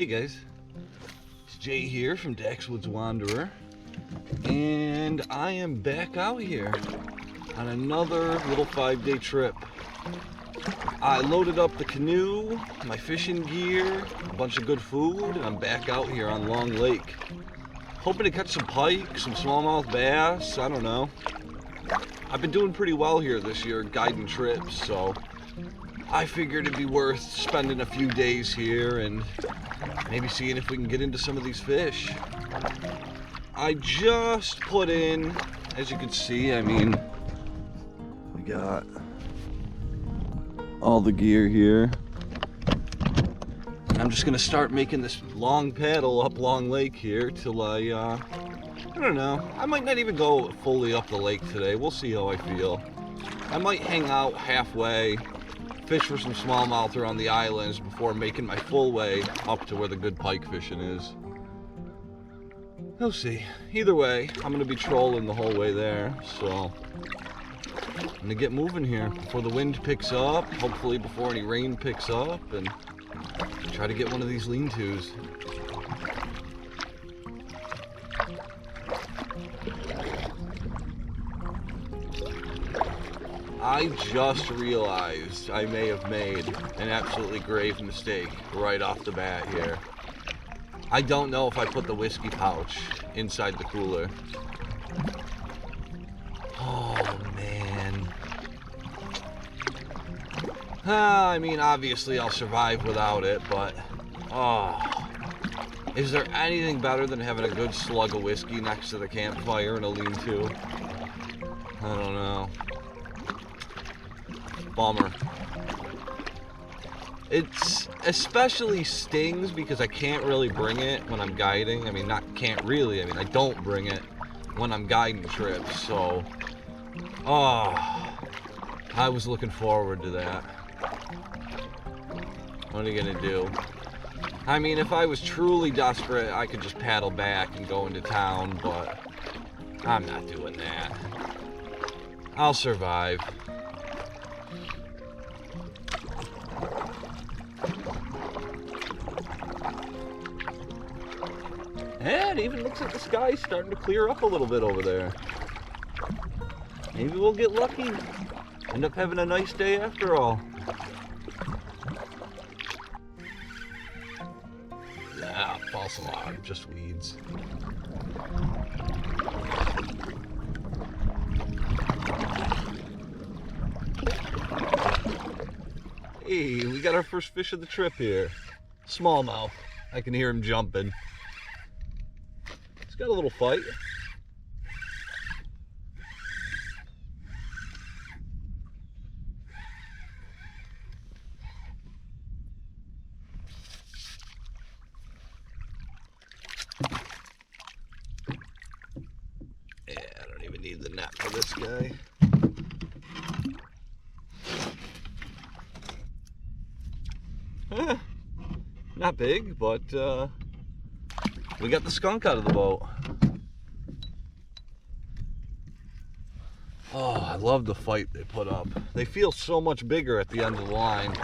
Hey guys, it's Jay here from Daxwood's Wanderer, and I am back out here on another little 5-day trip. I loaded up the canoe, my fishing gear, a bunch of good food, and I'm back out here on Long Lake. Hoping to catch some pike, some smallmouth bass, I don't know. I've been doing pretty well here this year guiding trips, so I figured it'd be worth spending a few days here and maybe seeing if we can get into some of these fish. I just put in, as you can see, I mean, we got all the gear here. I'm just gonna start making this long paddle up Long Lake here till I don't know, I might not even go fully up the lake today. We'll see how I feel. I might hang out halfway, fish for some smallmouth around the islands before making my full way up to where the good pike fishing is. We'll see. Either way, I'm gonna be trolling the whole way there, so I'm gonna get moving here before the wind picks up, hopefully before any rain picks up, and try to get one of these lean-tos. I just realized I may have made an absolutely grave mistake right off the bat here. I don't know if I put the whiskey pouch inside the cooler. Oh man. I mean, obviously I'll survive without it, but is there anything better than having a good slug of whiskey next to the campfire and a lean-to? I don't know. Bummer. It's especially stings because I can't really bring it when I'm guiding. I mean, not can't really, I mean, I don't bring it when I'm guiding trips, so I was looking forward to that. What are you gonna do? I mean, if I was truly desperate, I could just paddle back and go into town, but I'm not doing that. I'll survive. And it even looks like the sky's starting to clear up a little bit over there. Maybe we'll get lucky. End up having a nice day after all. Nah, false alarm, just weeds. Hey, we got our first fish of the trip here. Smallmouth. I can hear him jumping. He's got a little fight. Yeah, I don't even need the net for this guy. Not big, but we got the skunk out of the boat. Oh, I love the fight they put up. They feel so much bigger at the end of the line.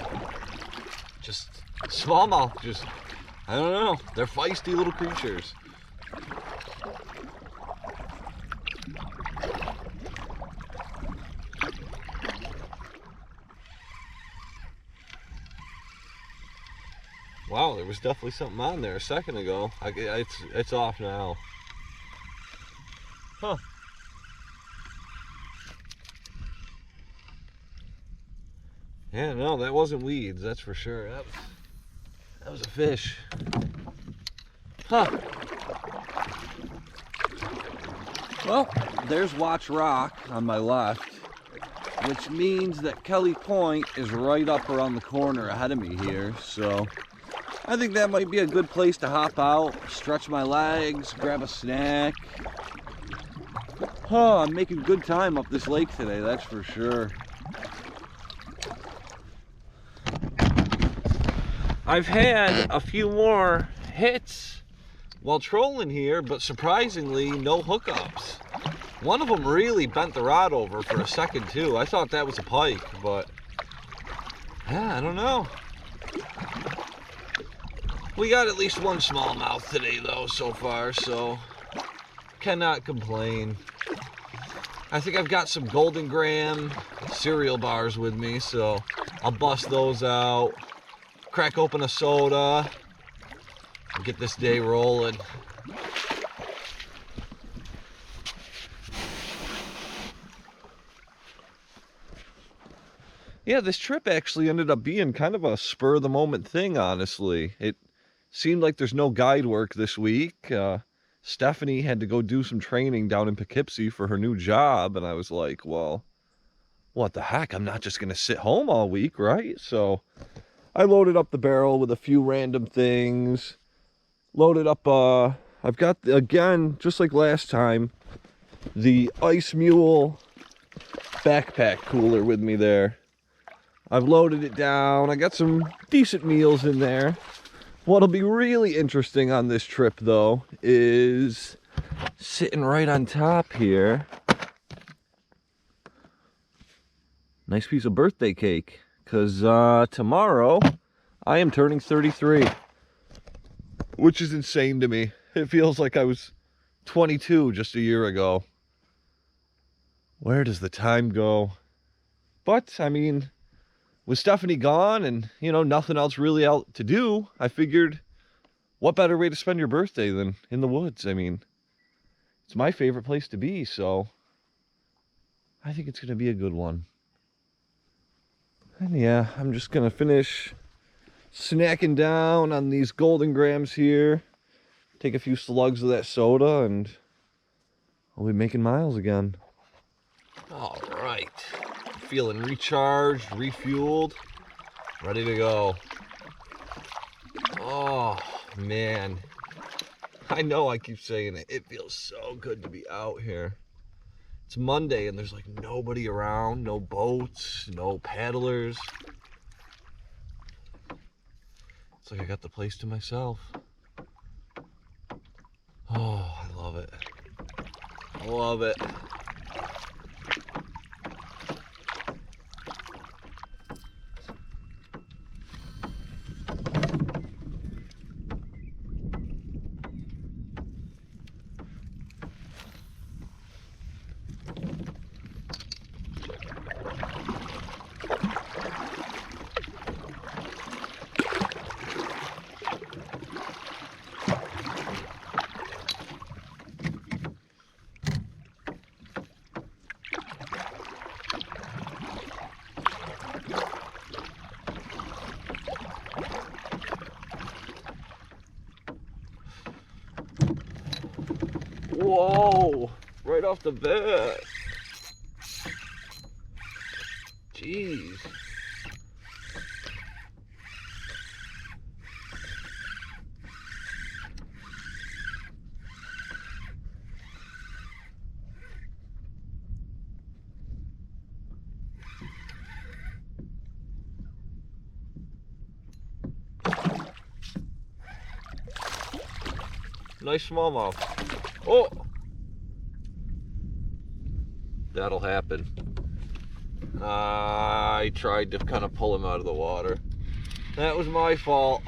Just smallmouth, just, I don't know. They're feisty little creatures. Wow, there was definitely something on there a second ago. It's off now. Huh. Yeah, no, that wasn't weeds, that's for sure. That was a fish. Huh. Well, there's Watch Rock on my left, which means that Kelly Point is right up around the corner ahead of me here, so I think that might be a good place to hop out, stretch my legs, grab a snack. Oh, I'm making good time up this lake today, that's for sure. I've had a few more hits while trolling here, but surprisingly, no hookups. One of them really bent the rod over for a second too. I thought that was a pike, but yeah, I don't know. We got at least one smallmouth today though so far, so cannot complain. I think I've got some Golden Graham cereal bars with me, so I'll bust those out, crack open a soda, and get this day rolling. Yeah, this trip actually ended up being kind of a spur of the moment thing, honestly. It seemed like there's no guide work this week. Stephanie had to go do some training down in Poughkeepsie for her new job, and I was like, well, what the heck? I'm not just going to sit home all week, right? So I loaded up the barrel with a few random things. Loaded up, I've got, again, just like last time, the Ice Mule backpack cooler with me there. I've loaded it down. I got some decent meals in there. What'll be really interesting on this trip, though, is sitting right on top here. Nice piece of birthday cake, because tomorrow I am turning 33, which is insane to me. It feels like I was 22 just a year ago. Where does the time go? But, I mean, with Stephanie gone and, you know, nothing else really out to do, I figured, what better way to spend your birthday than in the woods? I mean, it's my favorite place to be, so I think it's going to be a good one. And yeah, I'm just going to finish snacking down on these Golden Grams here, take a few slugs of that soda, and I'll be making miles again. All right. Feeling recharged, refueled, ready to go. Oh, man. I know I keep saying it. It feels so good to be out here. It's Monday and there's like nobody around, no boats, no paddlers. It's like I got the place to myself. Oh, I love it. I love it. Whoa, right off the bat. Jeez. Nice smallmouth. Oh! That'll happen. I tried to kind of pull him out of the water. That was my fault.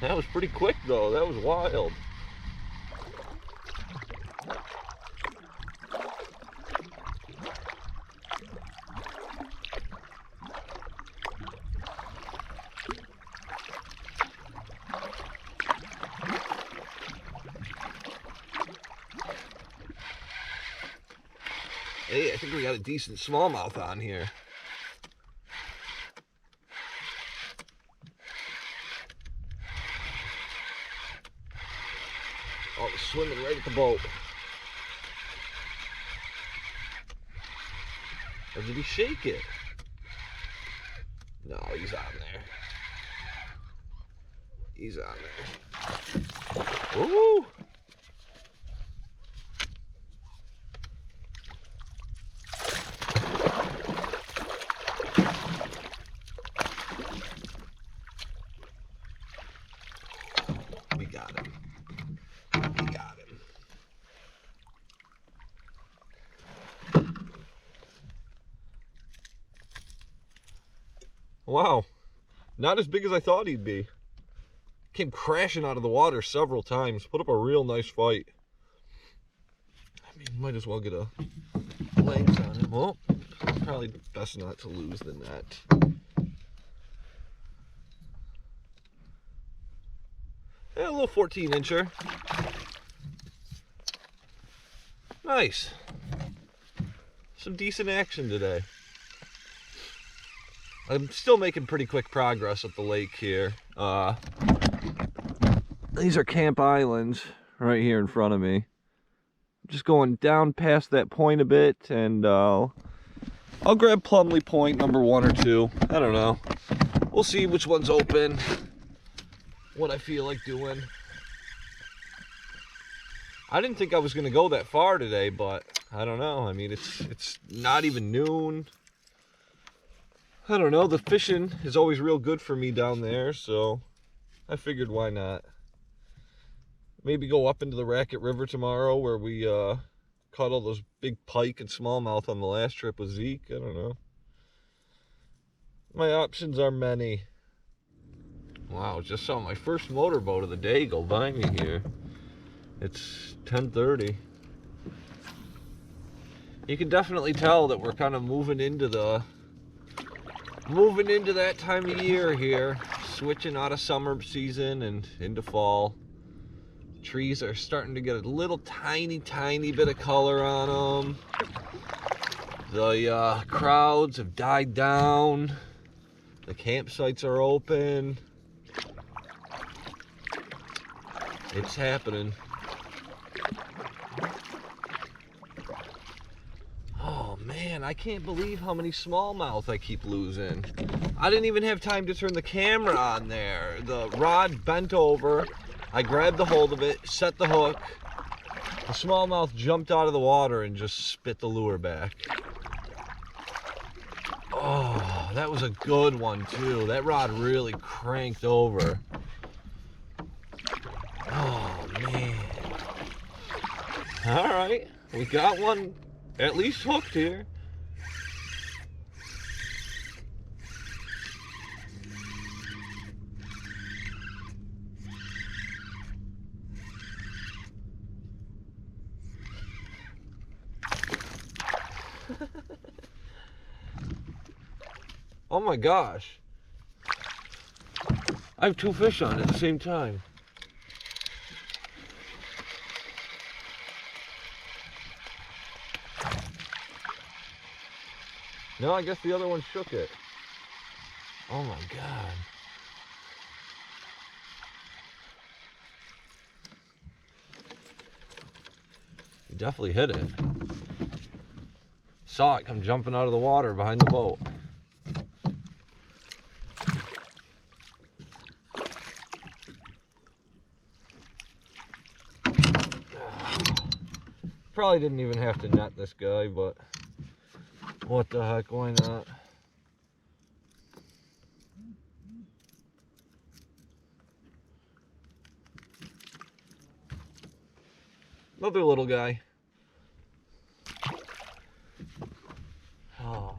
That was pretty quick though. That was wild. Hey, I think we got a decent smallmouth on here. Oh, it's swimming right at the boat. Or did he shake it? No, he's on there. He's on there. Woo! We got him. We got him. Wow, not as big as I thought he'd be. Came crashing out of the water several times. Put up a real nice fight. I mean, might as well get a length on him. Well, probably best not to lose than that. Yeah, a little 14-incher. Nice. Some decent action today. I'm still making pretty quick progress at the lake here. These are Camp Islands right here in front of me. Just going down past that point a bit, and I'll grab Plumley Point number 1 or 2. I don't know. We'll see which one's open, what I feel like doing. I didn't think I was going to go that far today, but I don't know. I mean, it's not even noon. I don't know. The fishing is always real good for me down there, so I figured why not. Maybe go up into the Racket River tomorrow where we caught all those big pike and smallmouth on the last trip with Zeke. I don't know. My options are many. Wow, just saw my first motorboat of the day go by me here. It's 10:30. You can definitely tell that we're kind of moving into that time of year here, switching out of summer season and into fall. Trees are starting to get a little tiny bit of color on them. The crowds have died down. The campsites are open. It's happening. Oh man, I can't believe how many smallmouth I keep losing. I didn't even have time to turn the camera on there. The rod bent over. I grabbed the hold of it, set the hook. The smallmouth jumped out of the water and just spit the lure back. Oh, that was a good one too. That rod really cranked over. Oh man. All right, we got one at least hooked here. Oh my gosh. I have 2 fish on at the same time. No, I guess the other one shook it. Oh my God. You definitely hit it. Saw it come jumping out of the water behind the boat. Probably didn't even have to net this guy, but what the heck, why not? Another little guy. Oh.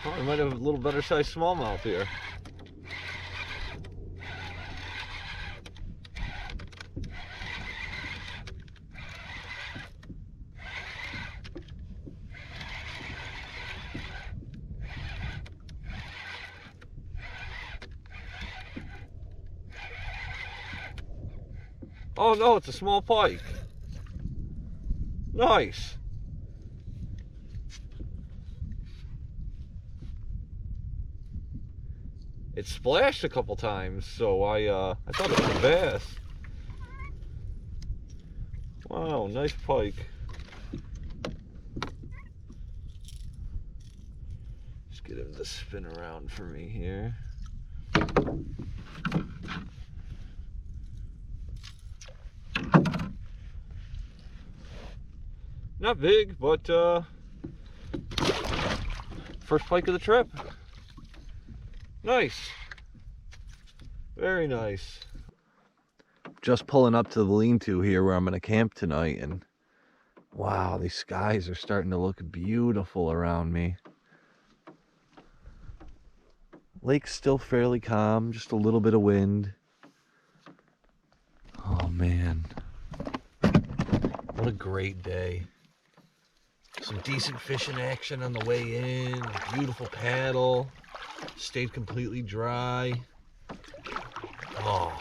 Oh, I might have a little better sized smallmouth here. Oh no, it's a small pike. Nice. It splashed a couple times, so I thought it was a bass. Wow, nice pike. Just get him to spin around for me here. Not big, but first pike of the trip. Nice. Very nice. Just pulling up to the lean-to here where I'm going to camp tonight, and wow, these skies are starting to look beautiful around me. Lake's still fairly calm, just a little bit of wind. Oh man, what a great day. Some decent fishing action on the way in, beautiful paddle, stayed completely dry. Oh,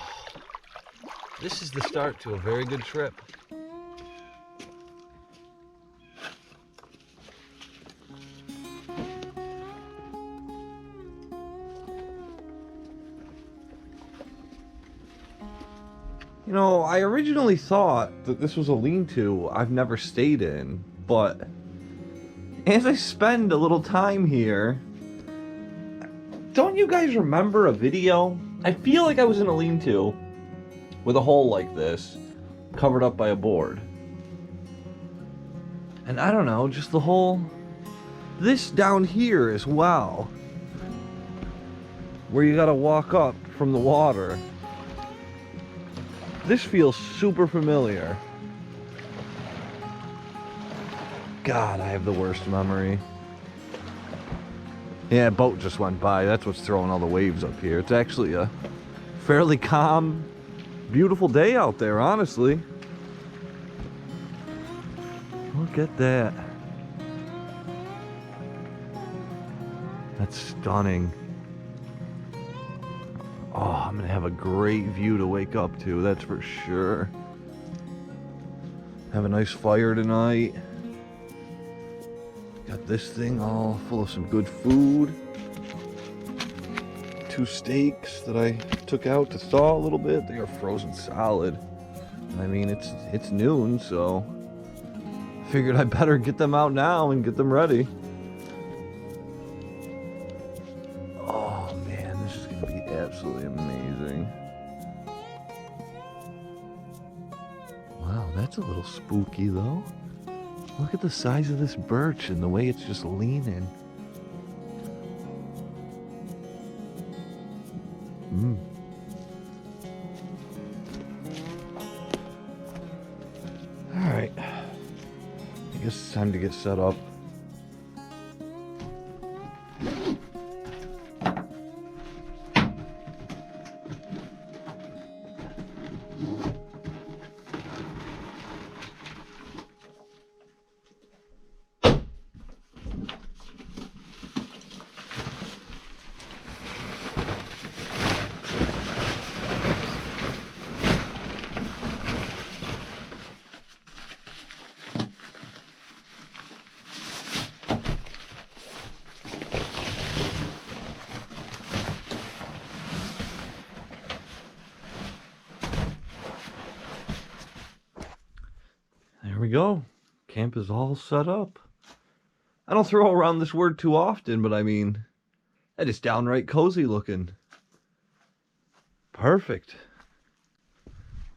this is the start to a very good trip. You know, I originally thought that this was a lean-to I've never stayed in, but as I spend a little time here, don't you guys remember a video? I feel like I was in a lean-to with a hole like this, covered up by a board. And I don't know, just the whole... This down here as well, where you gotta walk up from the water. This feels super familiar. God, I have the worst memory. Yeah, a boat just went by. That's what's throwing all the waves up here. It's actually a fairly calm, beautiful day out there, honestly. Look at that. That's stunning. Oh, I'm gonna have a great view to wake up to, that's for sure. Have a nice fire tonight. Got this thing all full of some good food. 2 steaks that I took out to thaw a little bit. They are frozen solid. I mean, it's noon, so figured I better get them out now and get them ready. Oh man, this is gonna be absolutely amazing. Wow, that's a little spooky though. Look at the size of this birch and the way it's just leaning. Alright. I guess it's time to get set up. There we go. Camp is all set up. I don't throw around this word too often, but I mean, that is downright cozy looking. Perfect.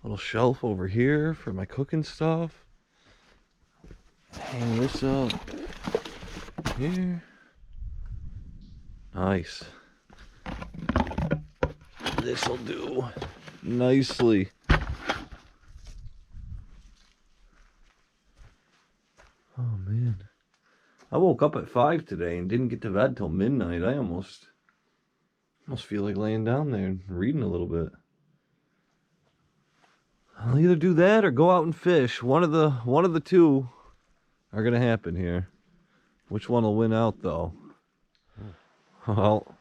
Little shelf over here for my cooking stuff. Hang this up here. Nice. This'll do nicely. Oh man, I woke up at 5 today and didn't get to bed till midnight. I almost feel like laying down there and reading a little bit. I'll either do that or go out and fish. One of the two are gonna happen here. Which one will win out though? Well,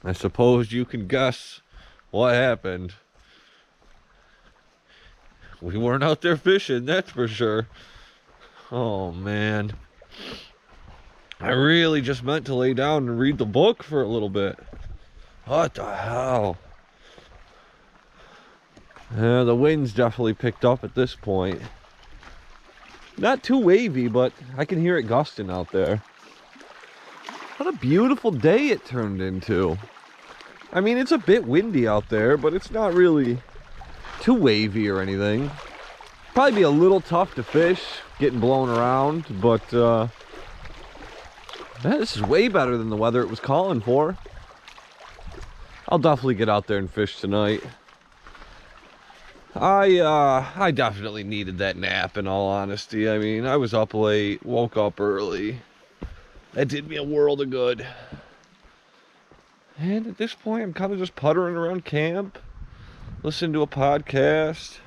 I suppose you can guess what happened. We weren't out there fishing, that's for sure. Oh man, I really just meant to lay down and read the book for a little bit. What the hell? Yeah, the wind's definitely picked up at this point. Not too wavy, but I can hear it gusting out there. What a beautiful day it turned into. I mean, it's a bit windy out there, but it's not really too wavy or anything. Probably be a little tough to fish, getting blown around, but man, this is way better than the weather it was calling for. I'll definitely get out there and fish tonight. I definitely needed that nap, in all honesty. I mean, I was up late, woke up early. That did me a world of good. And at this point, I'm kind of just puttering around camp, listening to a podcast.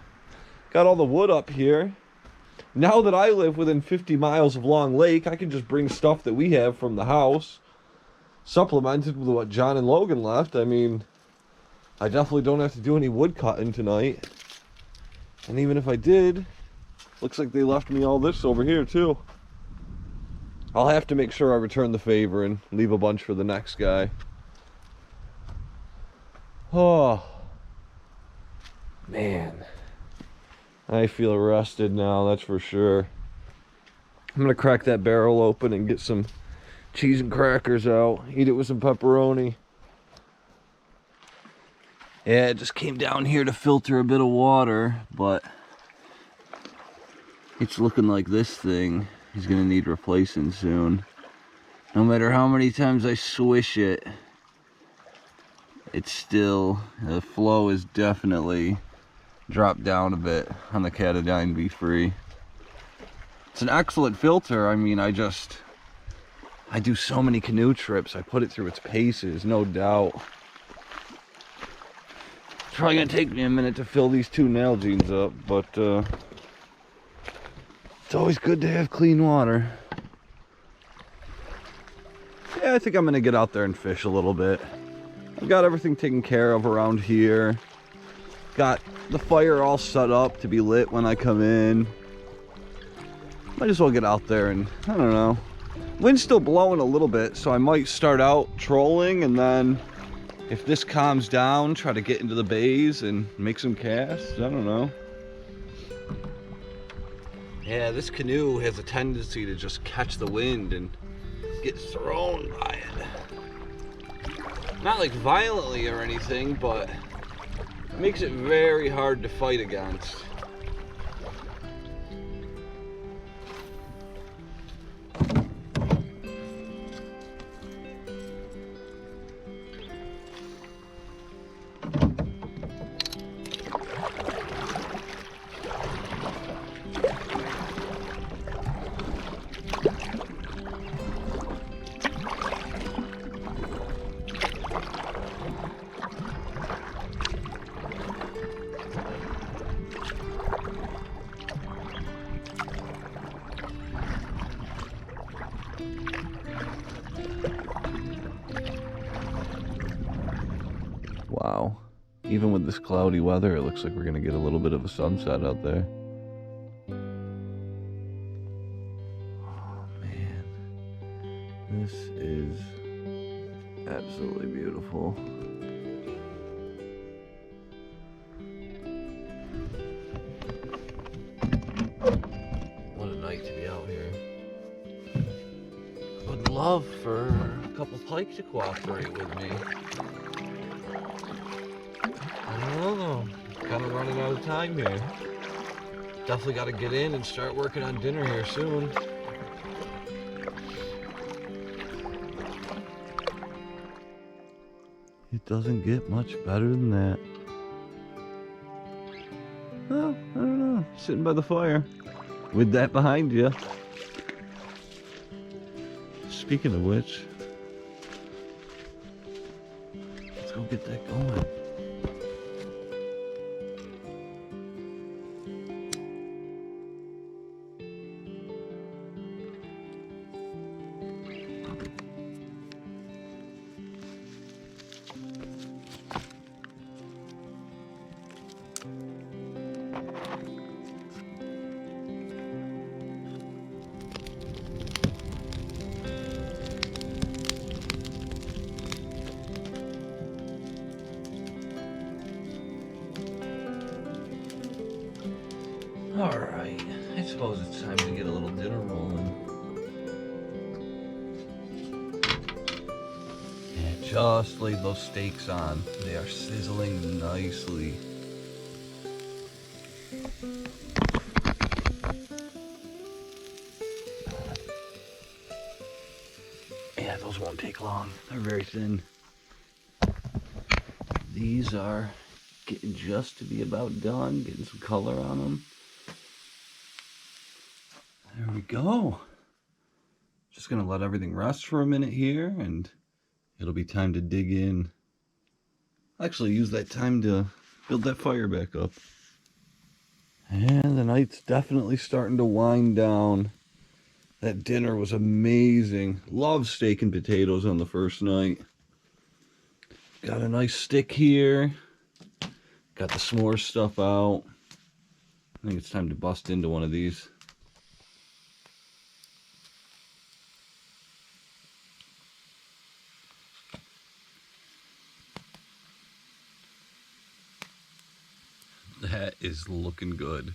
Got all the wood up here. Now that I live within 50 miles of Long Lake, I can just bring stuff that we have from the house, supplemented with what John and Logan left. I mean, I definitely don't have to do any wood cutting tonight. And even if I did, looks like they left me all this over here too. I'll have to make sure I return the favor and leave a bunch for the next guy. Oh, man. I feel rested now, that's for sure. I'm gonna crack that barrel open and get some cheese and crackers out. Eat it with some pepperoni. Yeah, it just came down here to filter a bit of water, but it's looking like this thing is gonna need replacing soon. No matter how many times I swish it, it's still, the flow is definitely dropped down a bit on the Catadyne B3. It's an excellent filter. I mean, I do so many canoe trips. I put it through its paces, no doubt. It's probably gonna take me a minute to fill these 2 Nalgene's up, but it's always good to have clean water. Yeah, I think I'm gonna get out there and fish a little bit. I've got everything taken care of around here. Got the fire all set up to be lit when I come in. Might as well get out there and, I don't know. Wind's still blowing a little bit, so I might start out trolling, and then if this calms down, try to get into the bays and make some casts. I don't know. Yeah, this canoe has a tendency to just catch the wind and get thrown by it. Not like violently or anything, but it makes it very hard to fight against. Wow. Even with this cloudy weather, it looks like we're gonna get a little bit of a sunset out there. Oh man. This is absolutely beautiful. What a night to be out here. Would love for a couple pike to cooperate with me. I don't know, kind of running out of time here. Definitely got to get in and start working on dinner here soon. It doesn't get much better than that. Well, I don't know, sitting by the fire with that behind you. Speaking of which, let's go get that going. Alright, I suppose it's time to get a little dinner rolling. And just laid those steaks on. They are sizzling nicely. Yeah, those won't take long. They're very thin. These are getting just to be about done, getting some color on them. There we go. Just gonna let everything rest for a minute here, and it'll be time to dig in. Actually, use that time to build that fire back up. And the night's definitely starting to wind down. That dinner was amazing. Love steak and potatoes on the first night. Got a nice stick here. Got the s'mores stuff out. I think it's time to bust into one of these. That is looking good.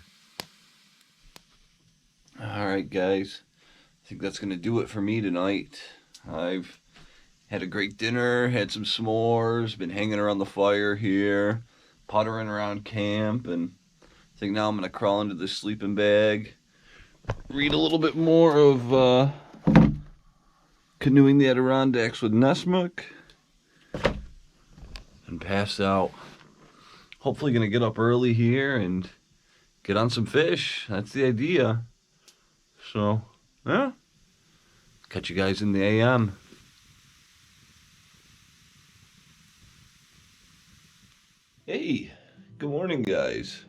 Alright guys, I think that's going to do it for me tonight. I've had a great dinner, had some s'mores, been hanging around the fire here, puttering around camp, and I think now I'm going to crawl into the sleeping bag, read a little bit more of Canoeing the Adirondacks with Nesmuk, and pass out. Hopefully going to get up early here and get on some fish. That's the idea. So, yeah. Catch you guys in the AM. Hey, good morning guys.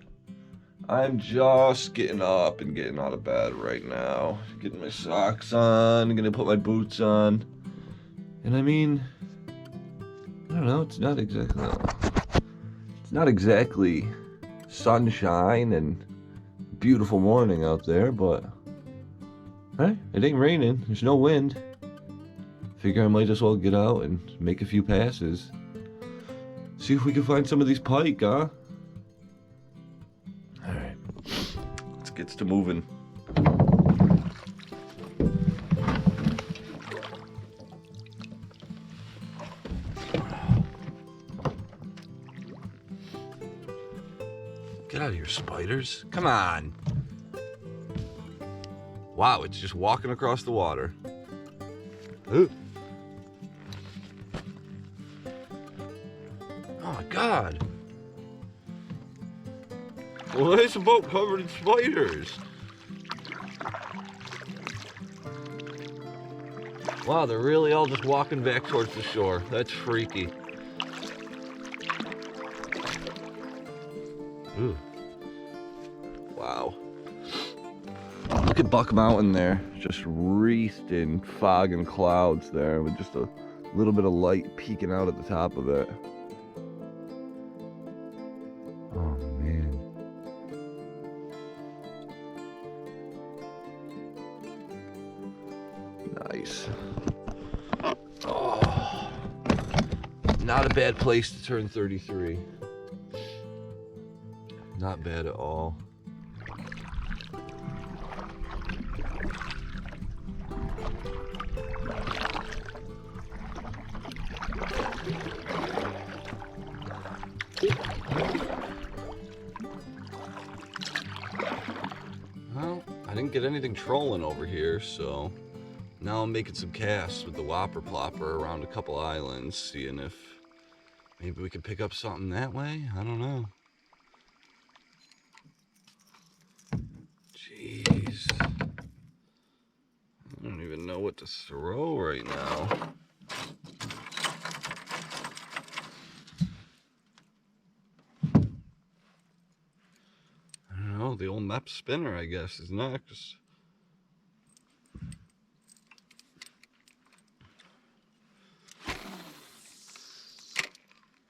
I'm just getting up and getting out of bed right now. Getting my socks on, gonna put my boots on. And I mean, I don't know, it's not exactly sunshine and beautiful morning out there, but hey, it ain't raining, there's no wind. Figure I might as well get out and make a few passes. See if we can find some of these pike, huh? Alright, let's get to moving. Get out of here, spiders. Come on. Wow, it's just walking across the water. Ooh. Oh my God. Well, there's a boat covered in spiders. Wow, they're really all just walking back towards the shore. That's freaky. Ooh. Wow. Look at Buck Mountain there, just wreathed in fog and clouds there with just a little bit of light peeking out at the top of it. Oh man. Nice. Oh, not a bad place to turn 33. Not bad at all. Well, I didn't get anything trolling over here, so now I'm making some casts with the whopper plopper around a couple islands, seeing if maybe we can pick up something that way. I don't know. Jeez. I don't even know what to throw right now. I don't know, the old map spinner, I guess, is next.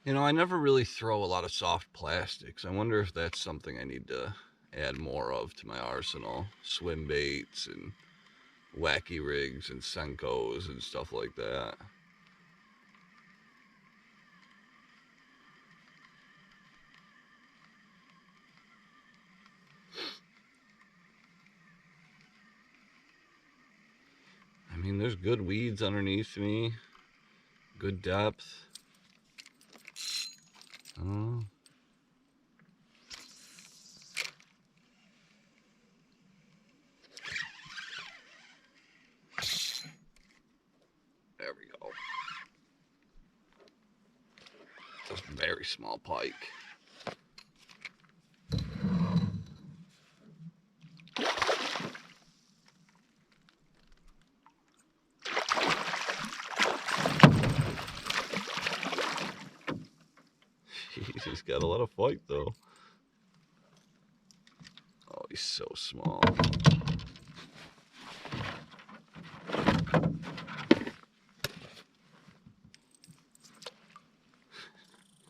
You know, I never really throw a lot of soft plastics. I wonder if that's something I need to add more of to my arsenal. Swim baits and wacky rigs and Senkos and stuff like that. I mean, there's good weeds underneath me, good depth. Oh. There we go. Just very small pike. gotta let him fight though. Oh, he's so small.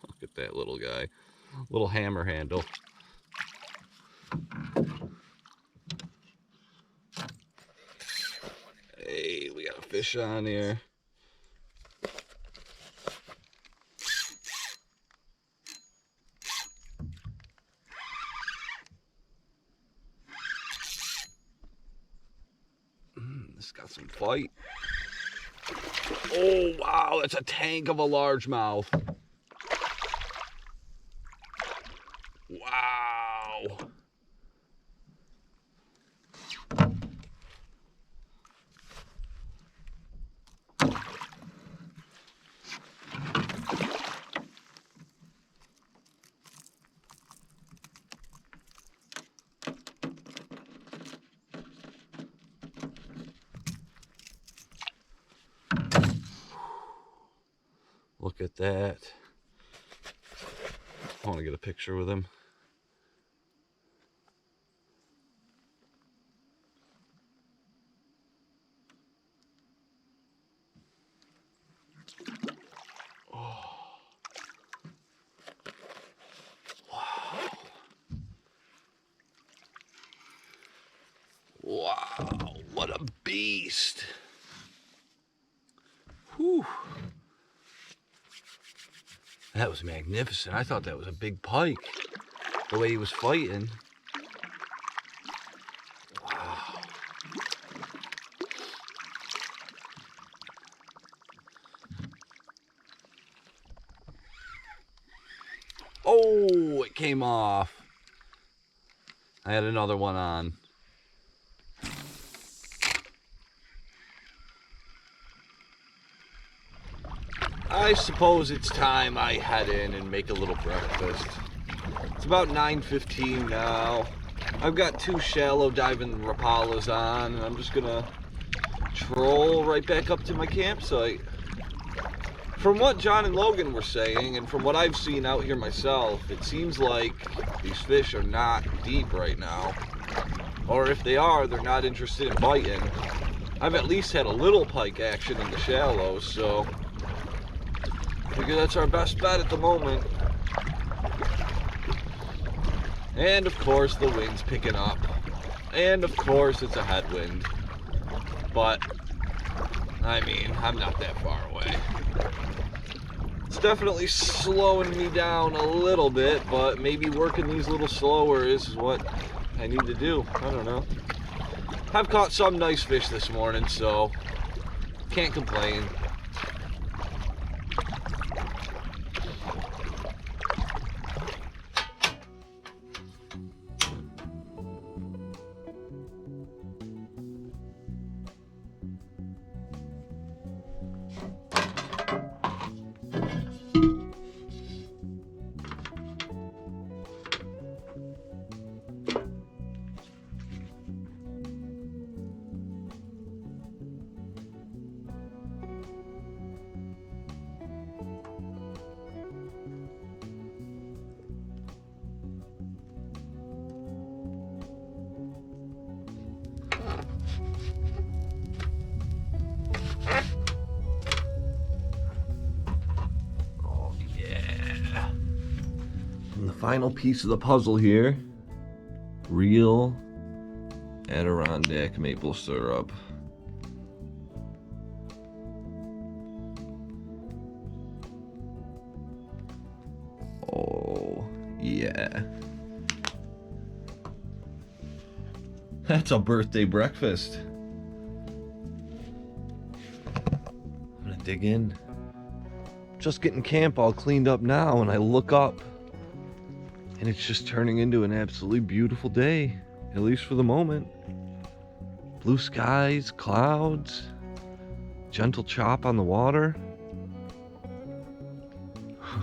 Look at that little guy. Little hammer handle. Hey, we got a fish on here. This got some fight. Oh, wow, that's a tank of a largemouth. Wow. Look at that. I want to get a picture with him. Oh. Wow. Wow, what a beast. Whew. That was magnificent. I thought that was a big pike, the way he was fighting. Wow. Oh, it came off. I had another one on. I suppose it's time I head in and make a little breakfast. It's about 9:15 now. I've got 2 shallow diving Rapalas on, and I'm just gonna troll right back up to my campsite. From what John and Logan were saying, and from what I've seen out here myself, it seems like these fish are not deep right now. Or if they are, they're not interested in biting. I've at least had a little pike action in the shallows, so I figure that's our best bet at the moment. And of course the wind's picking up. And of course it's a headwind. But, I mean, I'm not that far away. It's definitely slowing me down a little bit, but maybe working these a little slower is what I need to do. I don't know. I've caught some nice fish this morning, so can't complain. Final piece of the puzzle here. Real Adirondack maple syrup. Oh, yeah. That's a birthday breakfast. I'm gonna dig in. Just getting camp all cleaned up now, and I look up and it's just turning into an absolutely beautiful day, at least for the moment. Blue skies, clouds, gentle chop on the water.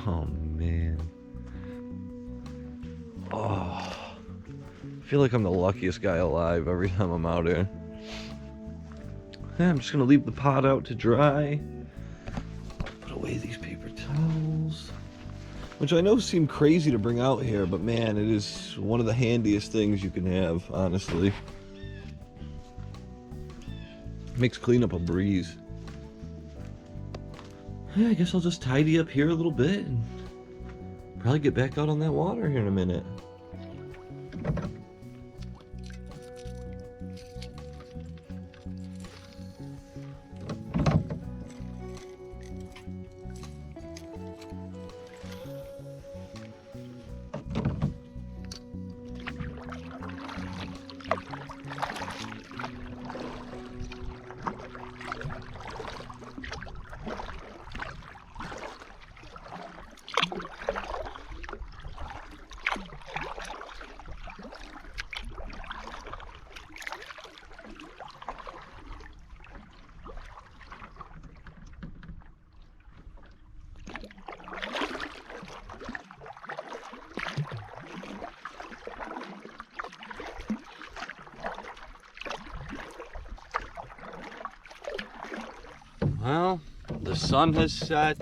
Oh man. Oh, I feel like I'm the luckiest guy alive every time I'm out here. Yeah, I'm just gonna leave the pot out to dry. Put away these paper towels. which I know seem crazy to bring out here, but man, it is one of the handiest things you can have, honestly. Makes cleanup a breeze. Yeah, I guess I'll just tidy up here a little bit and probably get back out on that water here in a minute. Well, the sun has set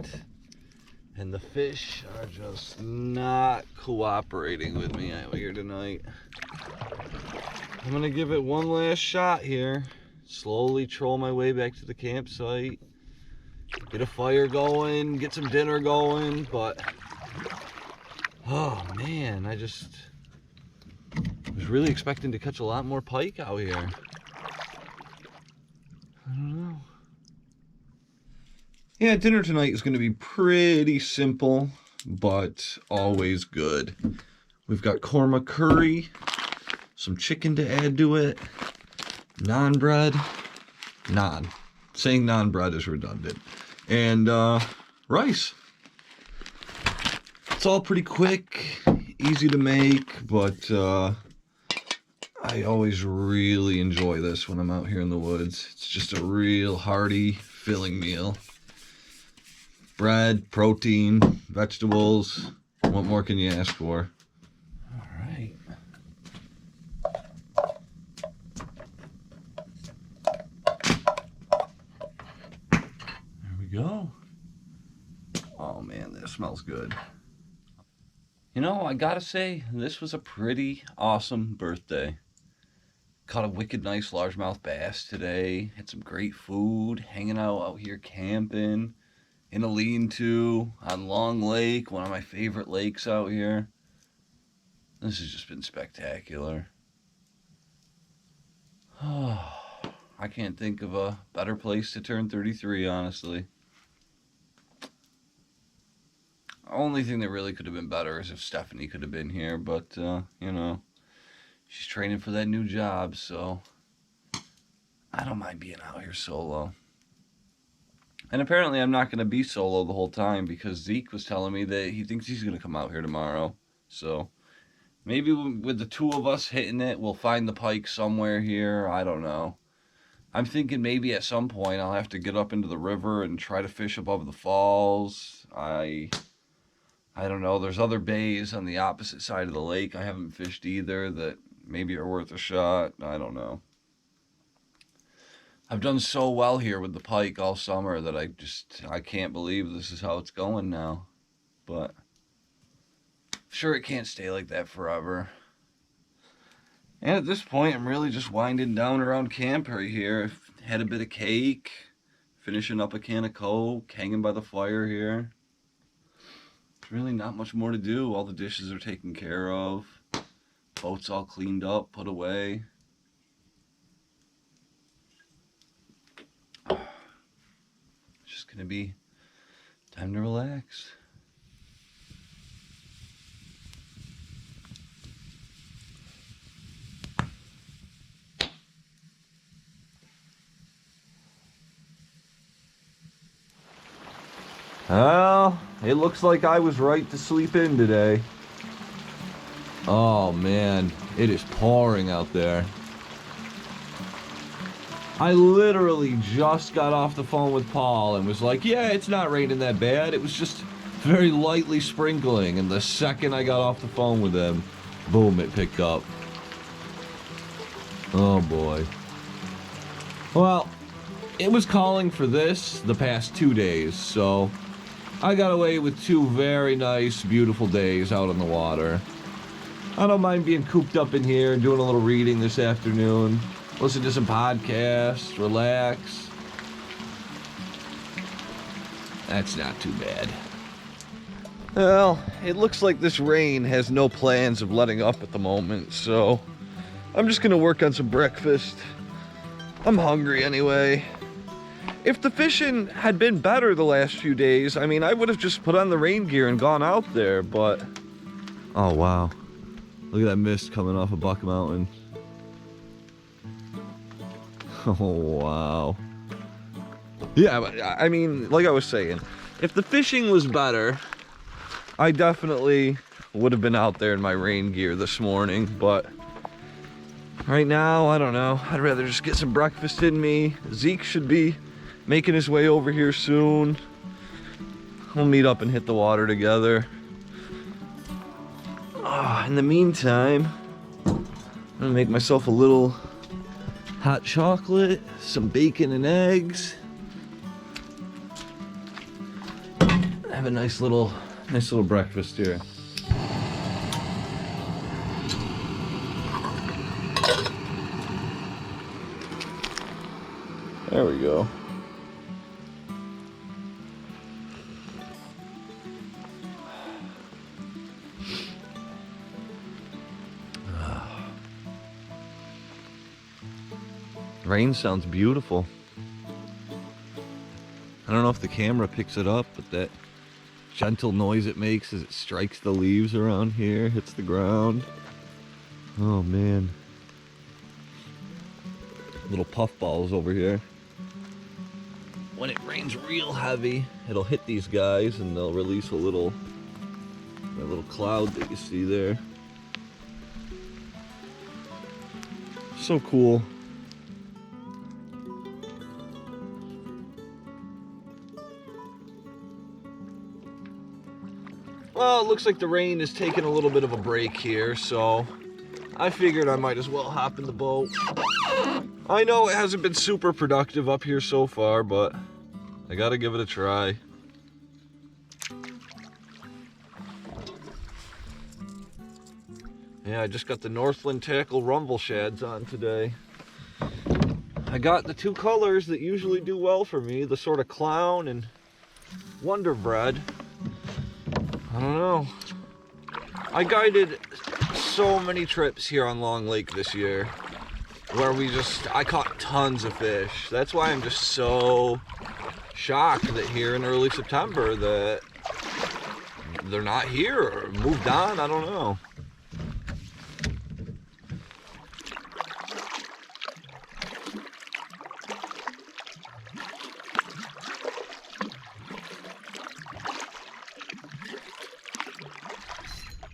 and the fish are just not cooperating with me out here tonight. I'm gonna give it one last shot here. Slowly troll my way back to the campsite. Get a fire going, get some dinner going, but oh man, I was really expecting to catch a lot more pike out here. I don't know. Yeah, dinner tonight is going to be pretty simple, but always good. We've got korma curry, some chicken to add to it, naan bread, saying naan bread is redundant, and rice. It's all pretty quick, easy to make, but I always really enjoy this when I'm out here in the woods. It's just a real hearty, filling meal. Bread, protein, vegetables. What more can you ask for? All right. There we go. Oh man, that smells good. You know, I gotta say, this was a pretty awesome birthday. Caught a wicked nice largemouth bass today. Had some great food, hanging out here camping. In a lean-to on Long Lake, one of my favorite lakes out here. This has just been spectacular. Oh, I can't think of a better place to turn 33, honestly. The only thing that really could have been better is if Stephanie could have been here, but, you know, she's training for that new job, so I don't mind being out here solo. And apparently I'm not going to be solo the whole time because Zeke was telling me that he thinks he's going to come out here tomorrow. So maybe with the two of us hitting it, we'll find the pike somewhere here. I don't know. I'm thinking maybe at some point I'll have to get up into the river and try to fish above the falls. I don't know. There's other bays on the opposite side of the lake I haven't fished either that maybe are worth a shot. I don't know. I've done so well here with the pike all summer that I can't believe this is how it's going now. But sure, it can't stay like that forever. And at this point, I'm really just winding down around camp right here. I've had a bit of cake, finishing up a can of Coke, hanging by the fire here. There's really not much more to do. All the dishes are taken care of. Boat's all cleaned up, put away. Gonna be time to relax. Well, it looks like I was right to sleep in today. Oh man, it is pouring out there. I literally just got off the phone with Paul and was like, yeah, it's not raining that bad. It was just very lightly sprinkling. And the second I got off the phone with him, boom, it picked up. Oh boy. Well, it was calling for this the past 2 days, so I got away with 2 very nice, beautiful days out on the water. I don't mind being cooped up in here and doing a little reading this afternoon. Listen to some podcasts, relax. That's not too bad. Well, it looks like this rain has no plans of letting up at the moment, so I'm just gonna work on some breakfast. I'm hungry anyway. If the fishing had been better the last few days, I mean, I would have just put on the rain gear and gone out there, but... Oh, wow. Look at that mist coming off of Buck Mountain. Oh, wow. Yeah, but I mean, like I was saying, if the fishing was better, I definitely would have been out there in my rain gear this morning, but right now, I don't know. I'd rather just get some breakfast in me. Zeke should be making his way over here soon. We'll meet up and hit the water together. In the meantime, I'm gonna make myself a little hot chocolate, some bacon and eggs. Have a nice little breakfast here. There we go. Rain sounds beautiful. I don't know if the camera picks it up, but that gentle noise it makes as it strikes the leaves around here, hits the ground. Oh man. Little puffballs over here. When it rains real heavy, it'll hit these guys and they'll release a little cloud that you see there. So cool. Well, it looks like the rain is taking a little bit of a break here, so I figured I might as well hop in the boat. I know it hasn't been super productive up here so far, but I gotta give it a try. Yeah, I just got the Northland Tackle Rumble Shads on today. I got the 2 colors that usually do well for me, the sort of clown and Wonder Bread. I don't know. I guided so many trips here on Long Lake this year where I caught tons of fish. That's why I'm just so shocked that here in early September that they're not here or moved on. I don't know.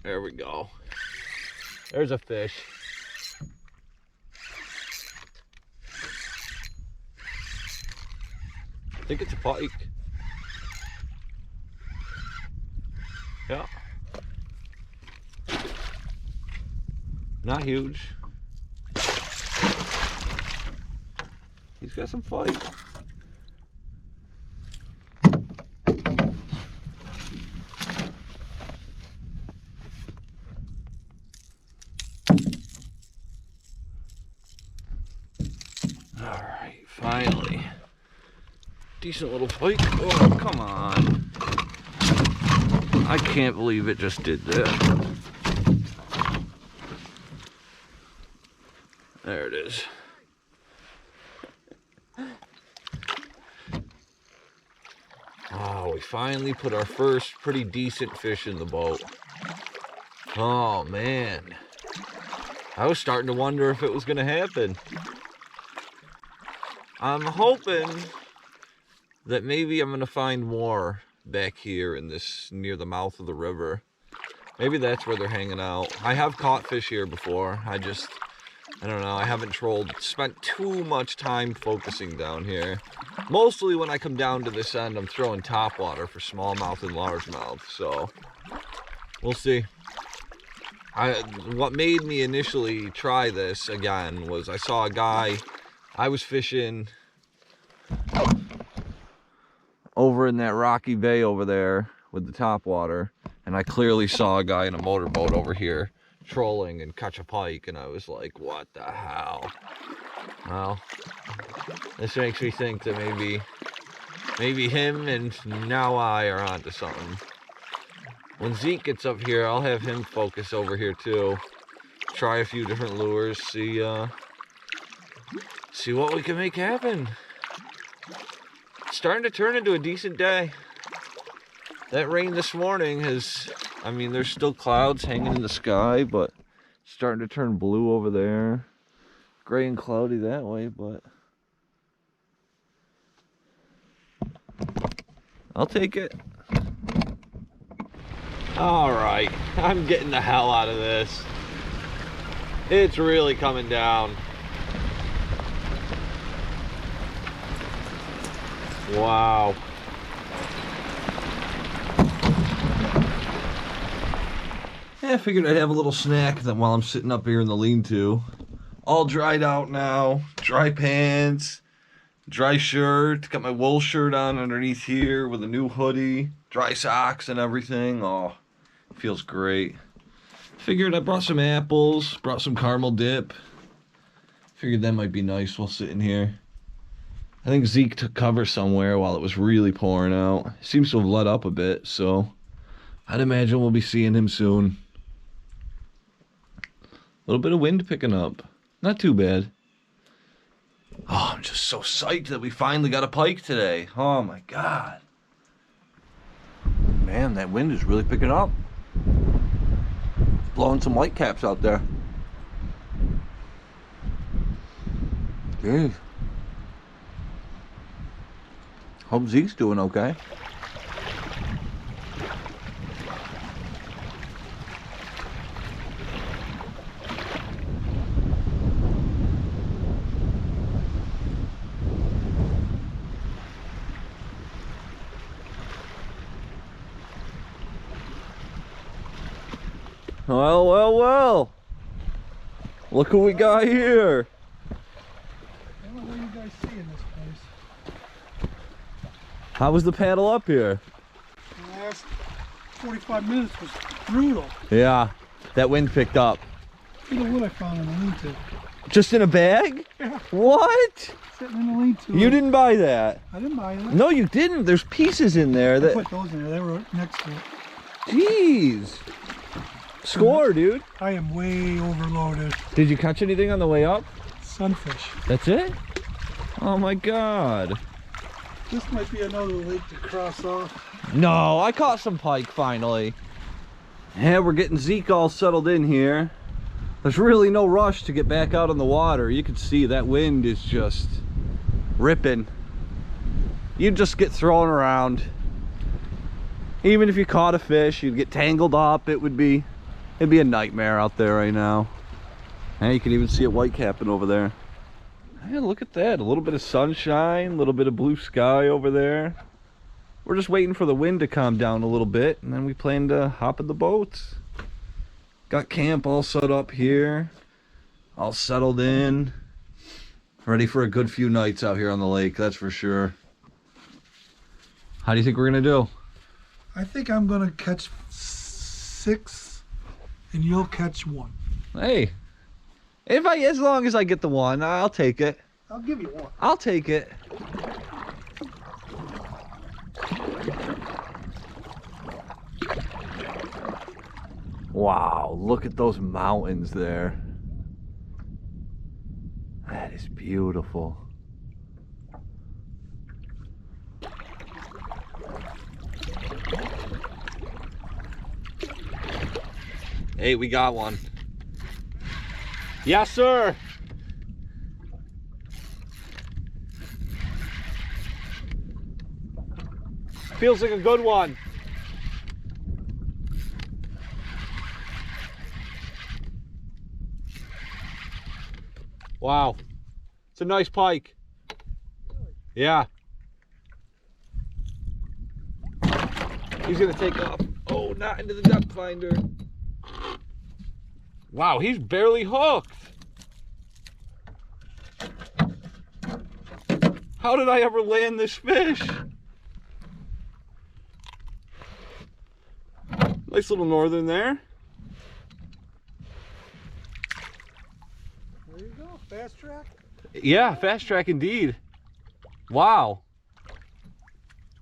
There we go. There's a fish. I think it's a pike. Yeah. Not huge. He's got some fight. Alright, finally. Decent little pike. Oh, come on. I can't believe it just did that. There it is. Oh, we finally put our first pretty decent fish in the boat. Oh, man. I was starting to wonder if it was going to happen. I'm hoping that maybe I'm going to find more back here in this, near the mouth of the river. Maybe that's where they're hanging out. I have caught fish here before. I don't know, I haven't spent too much time focusing down here. Mostly when I come down to this end, I'm throwing topwater for smallmouth and largemouth, so we'll see. What made me initially try this again was I saw a guy, I was fishing over over in that rocky bay over there with the top water, and I clearly saw a guy in a motorboat over here trolling and catch a pike, and I was like, what the hell? Well, this makes me think that maybe him and now I are onto something. When Zeke gets up here, I'll have him focus over here too. Try a few different lures, see what we can make happen. It's starting to turn into a decent day. That rain this morning has, I mean, there's still clouds hanging in the sky, but it's starting to turn blue over there. Gray and cloudy that way, but I'll take it. All right, I'm getting the hell out of this. It's really coming down. Wow. Yeah, I figured I'd have a little snack while I'm sitting up here in the lean-to. All dried out now. Dry pants, dry shirt. Got my wool shirt on underneath here with a new hoodie. Dry socks and everything. Oh, feels great. Figured I brought some apples, brought some caramel dip. Figured that might be nice while sitting here. I think Zeke took cover somewhere while it was really pouring out. Seems to have let up a bit, so I'd imagine we'll be seeing him soon. A little bit of wind picking up. Not too bad. Oh, I'm just so psyched that we finally got a pike today. Oh my God. Man, that wind is really picking up. It's blowing some whitecaps out there. Jeez. Hope Zeke's doing okay. Well, well, well. Look who we got here. I don't know what you guys see in this place. How was the paddle up here? The last 45 minutes was brutal. Yeah, that wind picked up. Look at what I found in the lean-to. Just in a bag? Yeah. What? Sitting in the lean-to. You didn't buy that? I didn't buy that. No, you didn't. There's pieces in there I that... put those in there. They were next to it. Jeez. Score, dude. I am way overloaded. Did you catch anything on the way up? Sunfish. That's it? Oh my God. This might be another lake to cross off. No, I caught some pike finally. Yeah, we're getting Zeke all settled in here. There's really no rush to get back out on the water. You can see that wind is just ripping. You'd just get thrown around. Even if you caught a fish, you'd get tangled up. It'd be a nightmare out there right now. And you can even see it whitecapping over there. Yeah, look at that. A little bit of sunshine, a little bit of blue sky over there. We're just waiting for the wind to calm down a little bit, and then we plan to hop in the boats. Got camp all set up here, all settled in. Ready for a good few nights out here on the lake, that's for sure. How do you think we're gonna do? I think I'm gonna catch 6 and you'll catch 1. Hey, as long as I get the 1, I'll take it. I'll give you 1. I'll take it. Wow, look at those mountains there. That is beautiful. Hey, we got one. Yes, sir. Feels like a good one. Wow. It's a nice pike. Yeah. He's gonna take off. Oh, not into the depth finder. Wow, he's barely hooked. How did I ever land this fish? Nice little northern there. There you go, fast track. Yeah, fast track indeed. Wow.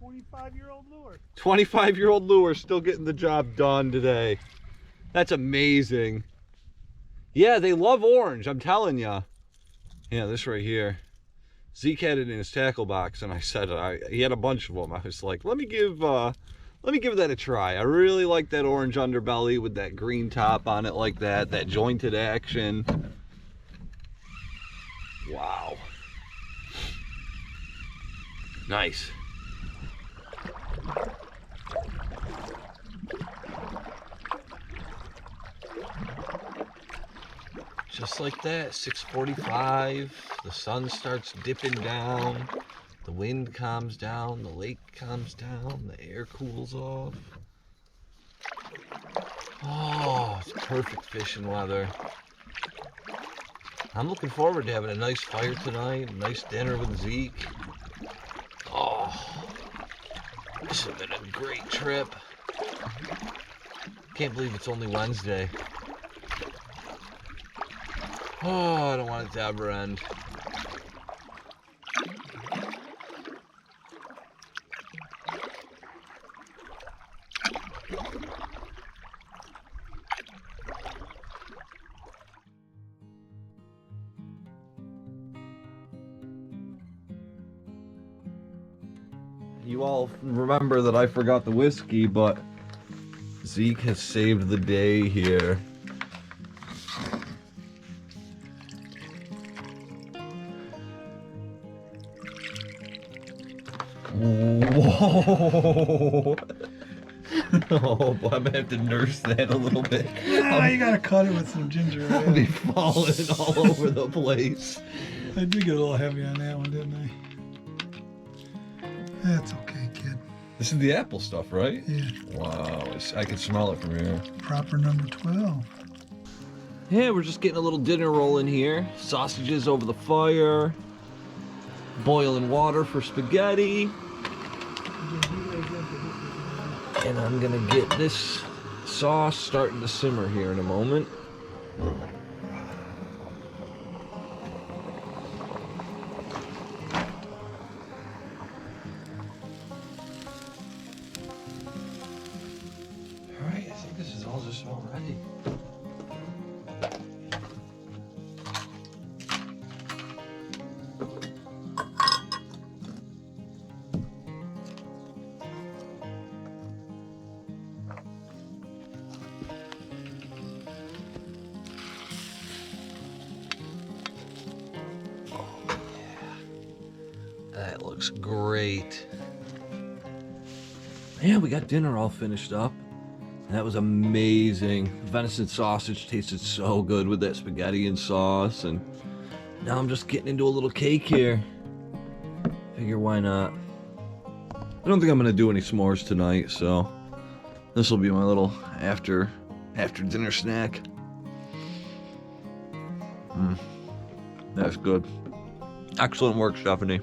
25-year-old lure. 25-year-old lure still getting the job done today. That's amazing. Yeah, they love orange, I'm telling ya. Yeah, this right here. Zeke had it in his tackle box, and I said he had a bunch of them. I was like, let me give that a try. I really like that orange underbelly with that green top on it like that. That jointed action. Wow. Nice. Just like that, 6:45, the sun starts dipping down, the wind calms down, the lake calms down, the air cools off. Oh, it's perfect fishing weather. I'm looking forward to having a nice fire tonight, a nice dinner with Zeke. Oh, this has been a great trip. Can't believe it's only Wednesday. Oh, I don't want it to ever end. You all remember that I forgot the whiskey, but Zeke has saved the day here. Whoa! Oh, boy, I'm gonna have to nurse that a little bit. Yeah, you gotta cut it with some ginger ale. I'll be falling all over the place. I did get a little heavy on that one, didn't I? That's okay, kid. This is the apple stuff, right? Yeah. Wow, I can smell it from here. Proper number 12. Yeah, we're just getting a little dinner rolling here. Sausages over the fire. Boiling water for spaghetti. And I'm gonna get this sauce starting to simmer here in a moment. Alright, I think this is all just about ready. That looks great. Yeah, we got dinner all finished up. That was amazing. Venison sausage tasted so good with that spaghetti and sauce. And now I'm just getting into a little cake here. Figure why not. I don't think I'm gonna do any s'mores tonight, so this will be my little after dinner snack. That's good. Excellent work, Stephanie.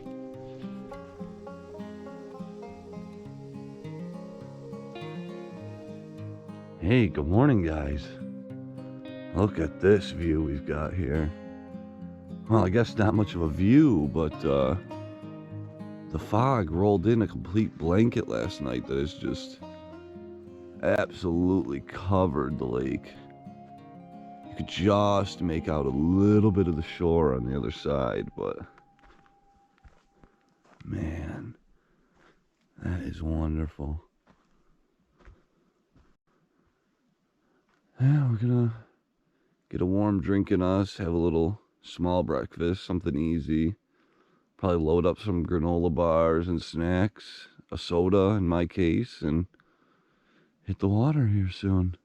Hey, good morning, guys. Look at this view we've got here. Well, I guess not much of a view, but the fog rolled in a complete blanket last night that has just absolutely covered the lake. You could just make out a little bit of the shore on the other side, but man, that is wonderful. Yeah, we're gonna get a warm drink in us, have a little small breakfast, something easy. Probably load up some granola bars and snacks, a soda in my case, and hit the water here soon.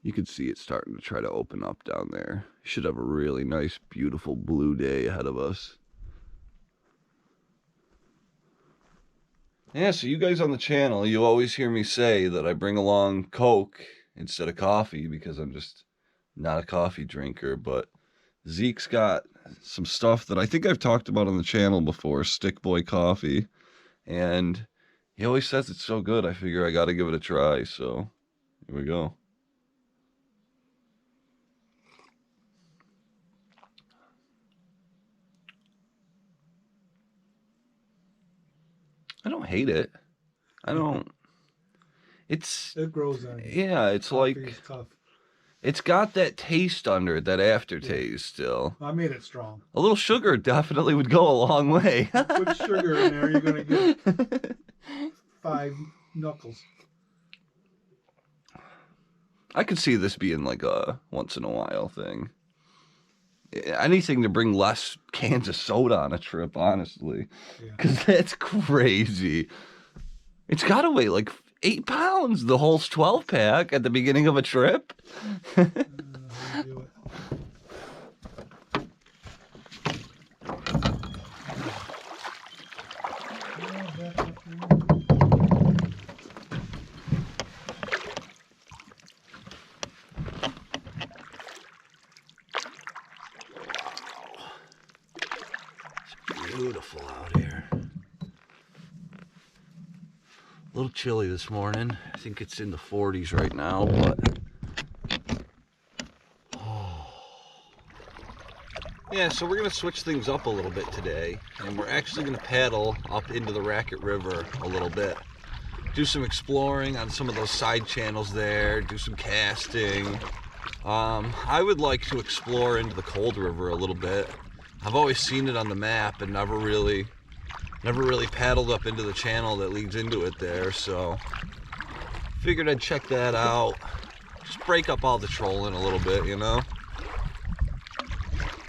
You can see it starting to try to open up down there. Should have a really nice, beautiful blue day ahead of us. Yeah, so you guys on the channel, you always hear me say that I bring along Coke instead of coffee because I'm just not a coffee drinker, but Zeke's got some stuff that I think I've talked about on the channel before, Stick Boy Coffee, and He always says it's so good. I figure I got to give it a try. So here we go. I don't hate it. I don't. It grows on you. Yeah, it's Coffee like is tough. it's got that taste under it, that aftertaste still. I made it strong. A little sugar definitely would go a long way. Put sugar in there, you're gonna get 5 knuckles. I could see this being like a once in a while thing. Anything to bring less cans of soda on a trip, honestly. Because that's crazy. It's got to weigh like 8 pounds, the whole 12 pack at the beginning of a trip. How do you do it? Beautiful out here. A little chilly this morning. I think it's in the 40s right now, but yeah, so we're gonna switch things up a little bit today, and we're actually gonna paddle up into the Racket River a little bit. Do some exploring on some of those side channels there, do some casting. I would like to explore into the Cold River a little bit. I've always seen it on the map and never really paddled up into the channel that leads into it there, so figured I'd check that out. Just break up all the trolling a little bit, you know?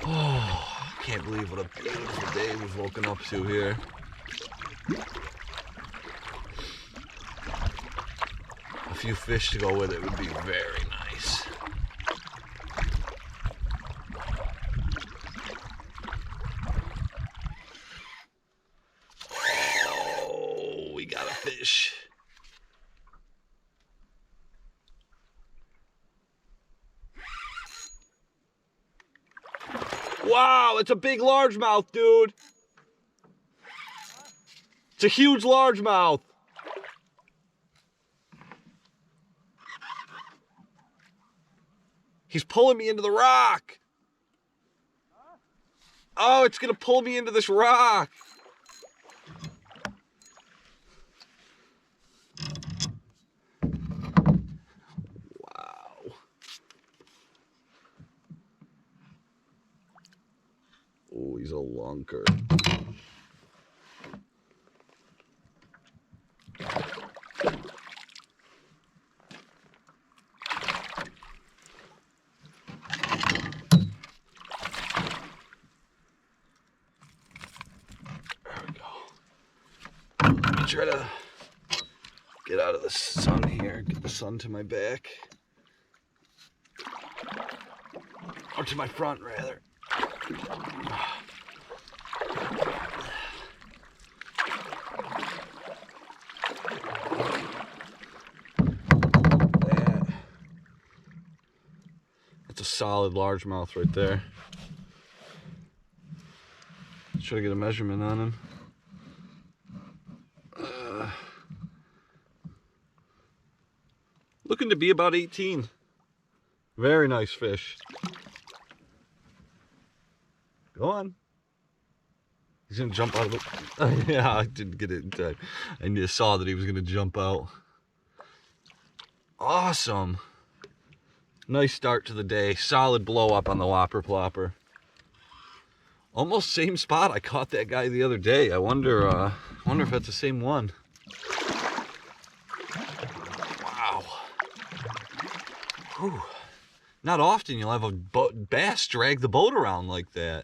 Oh, I can't believe what a beautiful day we've woken up to here. A few fish to go with it would be very nice. Oh, we got a fish. Wow, it's a big largemouth, dude. It's a huge largemouth. He's pulling me into the rock. Oh, it's gonna pull me into this rock. Wow. Oh, he's a lunker. Try to get out of the sun here, get the sun to my back. Or to my front, rather. That's a solid largemouth right there. Try to get a measurement on him. Looking to be about 18. Very nice fish. Go on. He's gonna jump out of the... yeah, I didn't get it in time. I just saw that he was gonna jump out. Awesome. Nice start to the day. Solid blow up on the whopper plopper. Almost same spot I caught that guy the other day. I wonder if that's the same one. Whew. Not often you'll have a bass drag the boat around like that.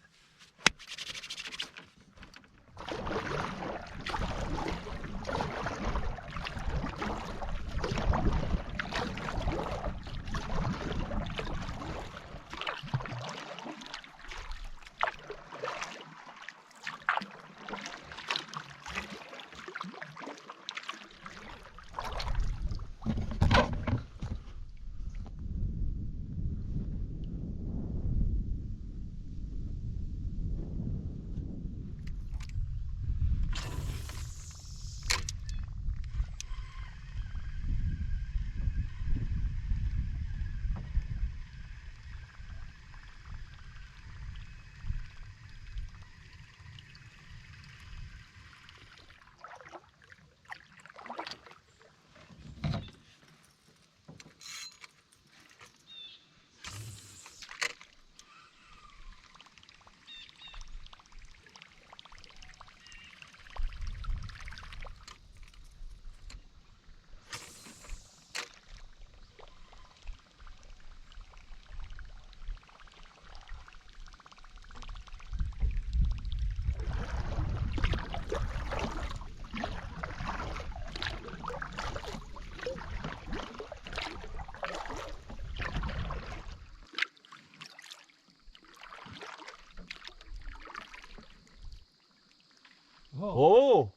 Oh.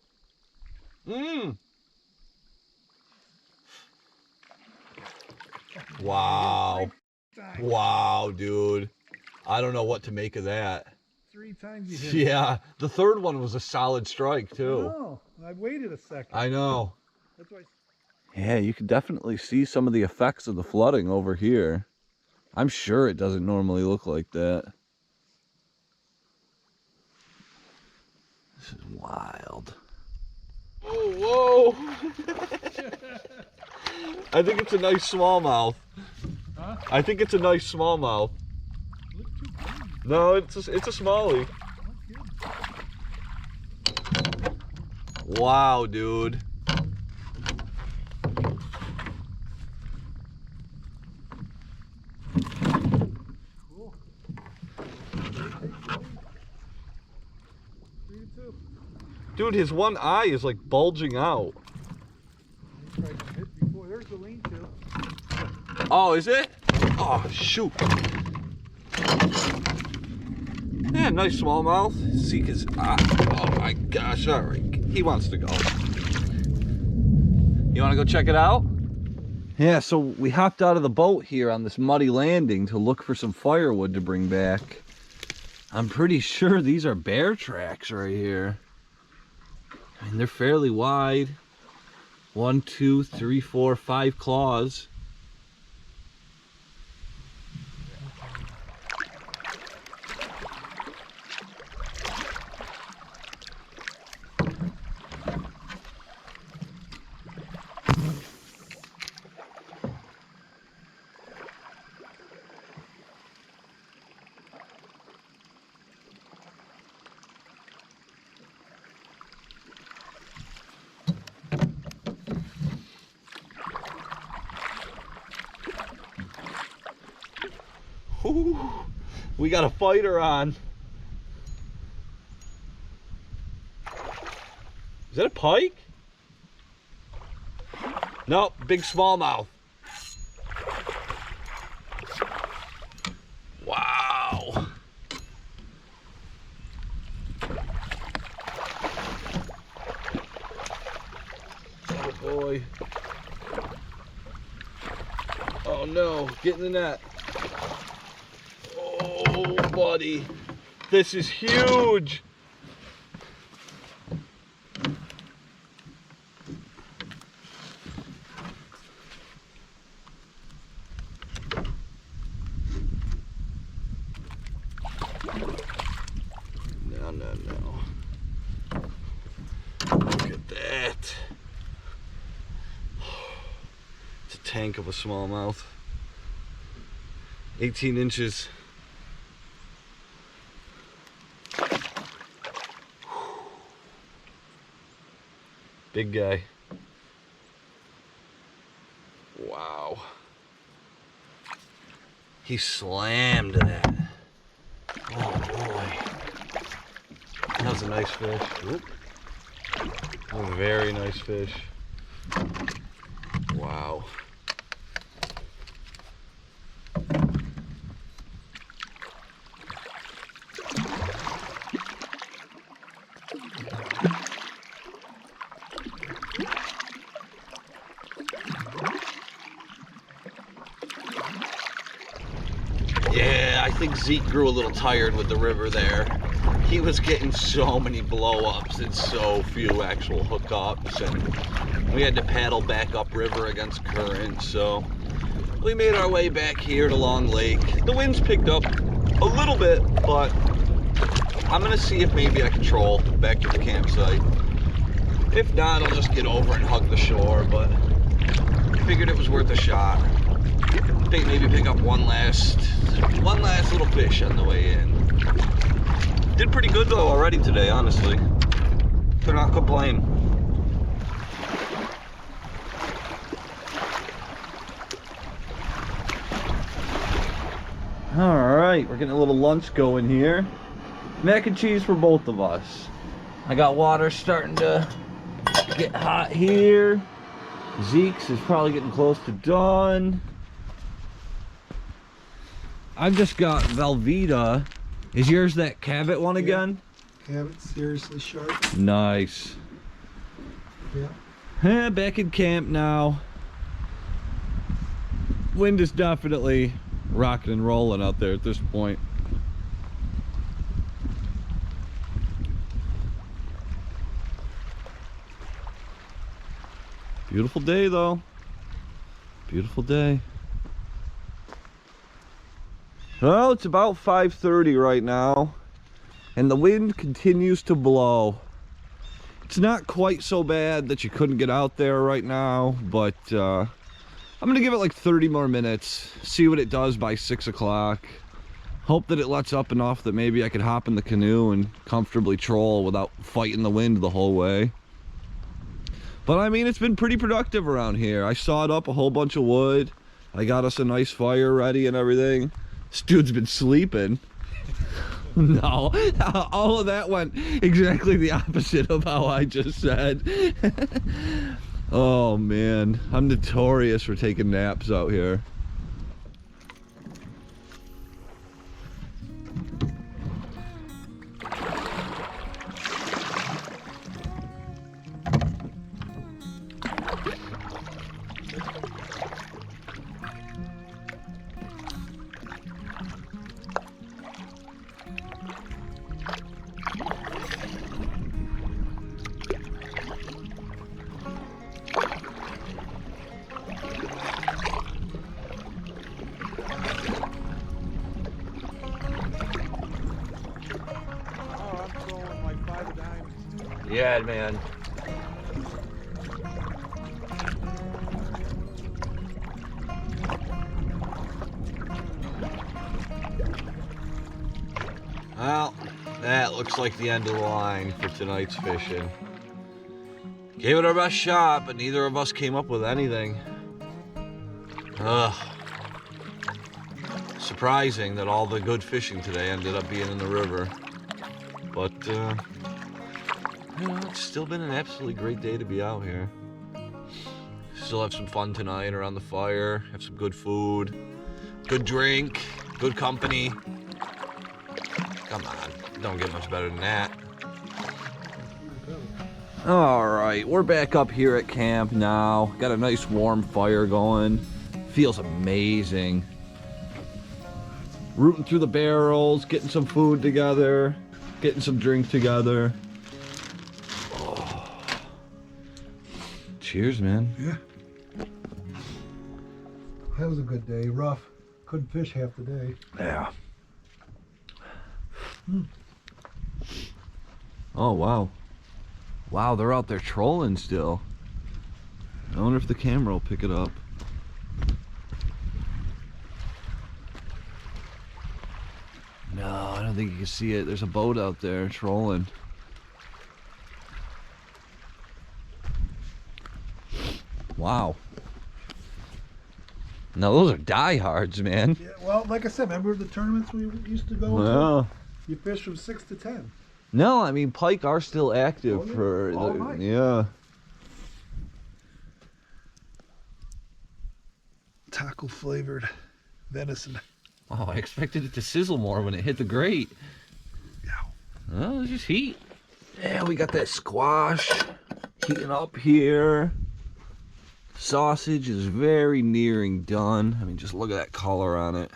Mmm. Wow. Wow, dude. I don't know what to make of that. 3 times you hit. Yeah, the third one was a solid strike too. No, I waited a second. I know. That's why. Yeah, you can definitely see some of the effects of the flooding over here. I'm sure it doesn't normally look like that. This is wild. Oh, whoa! I think it's a nice smallmouth. Huh? I think it's a nice smallmouth. Look too big. No, it's a smallie. Wow, dude. Cool. 3-2. Dude, his one eye is like bulging out. He tried to hit before. There's the lean-to. Oh, is it? Oh, shoot. Yeah, nice smallmouth. Zeke is. Oh my gosh, all right. He wants to go. You want to go check it out? Yeah, so we hopped out of the boat here on this muddy landing to look for some firewood to bring back. I'm pretty sure these are bear tracks right here. I mean, they're fairly wide. 1, 2, 3, 4, 5 claws. Ooh, we got a fighter on. Is that a pike? Nope, big smallmouth. Wow. Oh boy. Oh no, get in the net. Oh, buddy, this is huge. No, no, no. Look at that. It's a tank of a smallmouth. 18 inches. Big guy. Wow. He slammed that. Oh boy. That was a nice fish. Whoop. A very nice fish. Wow. Yeah, I think Zeke grew a little tired with the river there. He was getting so many blow-ups and so few actual hookups, and we had to paddle back upriver against current, so we made our way back here to Long Lake. The wind's picked up a little bit, but I'm gonna see if maybe I can troll back to the campsite. If not, I'll just get over and hug the shore, but I figured it was worth a shot. I think maybe pick up one last little fish on the way in. Did pretty good though already today, honestly. Could not complain. All right, we're getting a little lunch going here. Mac and cheese for both of us. I got water starting to get hot here. Zeke's is probably getting close to done. I've just got Velveeta. Is yours that Cabot one again? Have it seriously sharp. Nice. Yeah. Back in camp now. Wind is definitely rocking and rolling out there at this point. Beautiful day though. Beautiful day. Well, it's about 5:30 right now, and the wind continues to blow. It's not quite so bad that you couldn't get out there right now, but I'm gonna give it like 30 more minutes, see what it does by 6 o'clock. Hope that it lets up enough that maybe I could hop in the canoe and comfortably troll without fighting the wind the whole way. But I mean, it's been pretty productive around here. I sawed up a whole bunch of wood. I got us a nice fire ready and everything. This dude's been sleeping. No, all of that went exactly the opposite of how I just said. Oh man, I'm notorious for taking naps out here. Yeah, man. Well, that looks like the end of the line for tonight's fishing. Gave it our best shot, but neither of us came up with anything. Ugh. Surprising that all the good fishing today ended up being in the river. But, you know, it's still been an absolutely great day to be out here. Still have some fun tonight around the fire, have some good food, good drink, good company. Come on, don't get much better than that. All right, we're back up here at camp now. Got a nice warm fire going. Feels amazing. Rooting through the barrels, getting some food together, getting some drink together. Cheers, man. Yeah. That was a good day. Rough. Couldn't fish half the day. Yeah. Oh, wow. Wow, they're out there trolling still. I wonder if the camera will pick it up. No, I don't think you can see it. There's a boat out there trolling. Wow. Now those are diehards, man. Yeah, well, like I said, remember the tournaments we used to go Well, to? You fish from 6 to 10. no, I mean pike are still active. Oh, yeah. For All the, night. yeah. Taco flavored venison. Oh, I expected it to sizzle more when it hit the grate. Yeah. Oh, it's just heat. Yeah, we got that squash heating up here. Sausage is very nearing done. I mean, just look at that color on it.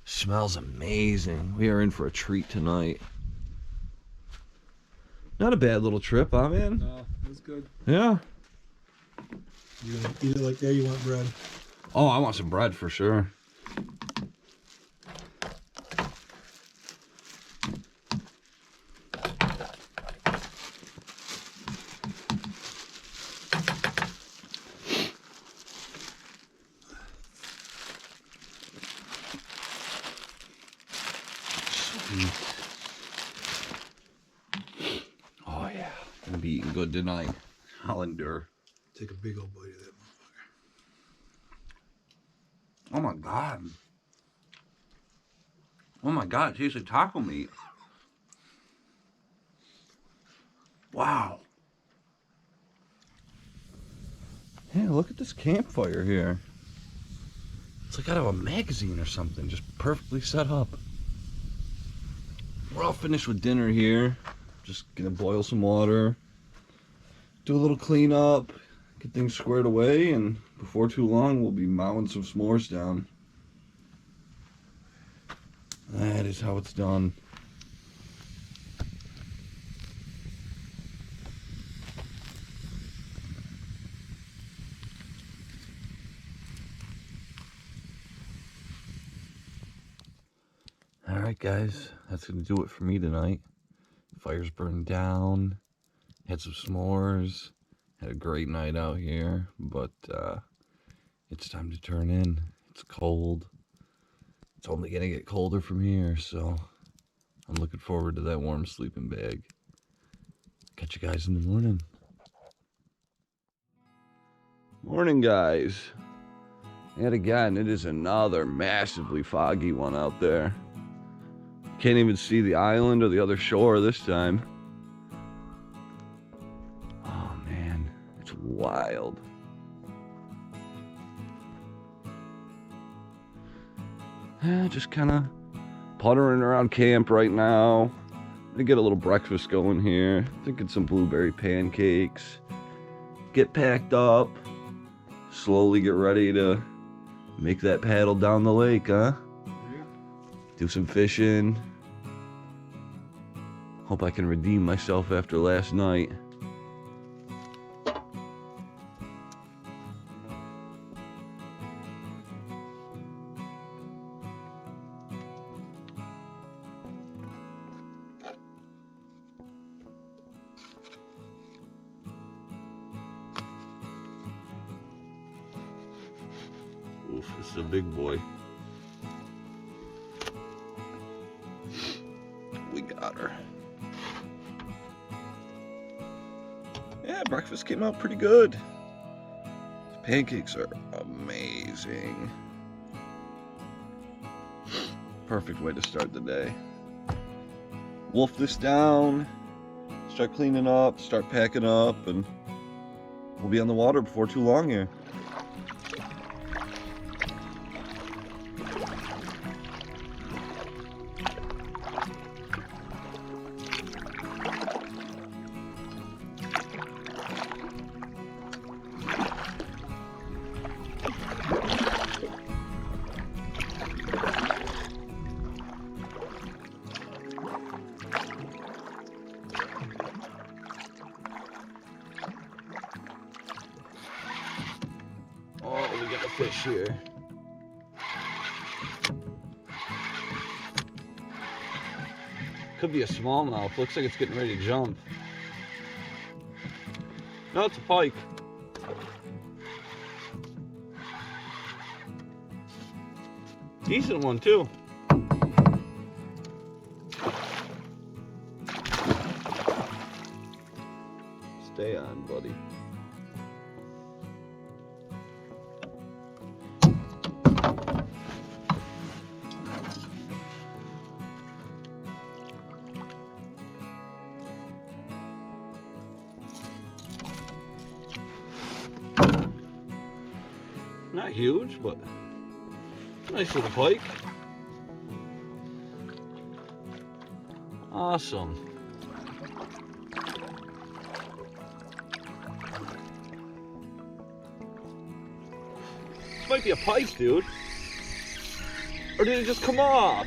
Smells amazing. We are in for a treat tonight. Not a bad little trip, huh, man? No, it was good. Yeah. You gonna eat it like that? You want bread? Oh, I want some bread for sure. Oh yeah, gonna be eating good tonight. I'll endure. Take a big old bite of that motherfucker. Oh my god. Oh my god, it tastes like taco meat. Wow. Hey, look at this campfire here. It's like out of a magazine or something, just perfectly set up. we're all finished with dinner here. Just gonna boil some water, do a little cleanup, get things squared away, and before too long we'll be mowing some s'mores down. That is how it's done. Alright guys, that's gonna do it for me tonight. Fire's burned down, had some s'mores, had a great night out here, but it's time to turn in. It's cold. It's only gonna get colder from here, so I'm looking forward to that warm sleeping bag. Catch you guys in the morning. Morning guys. And again, it is another massively foggy one out there. Can't even see the island or the other shore this time. Oh man, it's wild. Just kind of puttering around camp right now. I get a little breakfast going here. Thinking some blueberry pancakes. Get packed up. Slowly get ready to make that paddle down the lake, huh? Do some fishing. Hope I can redeem myself after last night. Oof, this is a big boy. We got her. Yeah, breakfast came out pretty good. The pancakes are amazing. Perfect way to start the day. Wolf this down, start cleaning up, start packing up, and we'll be on the water before too long here. Oh, we got a fish here. Could be a smallmouth. Looks like it's getting ready to jump. No, it's a pike. Decent one too. Stay on, buddy. Not huge, but nice little pike. Awesome. This might be a pike, dude. Or did it just come off?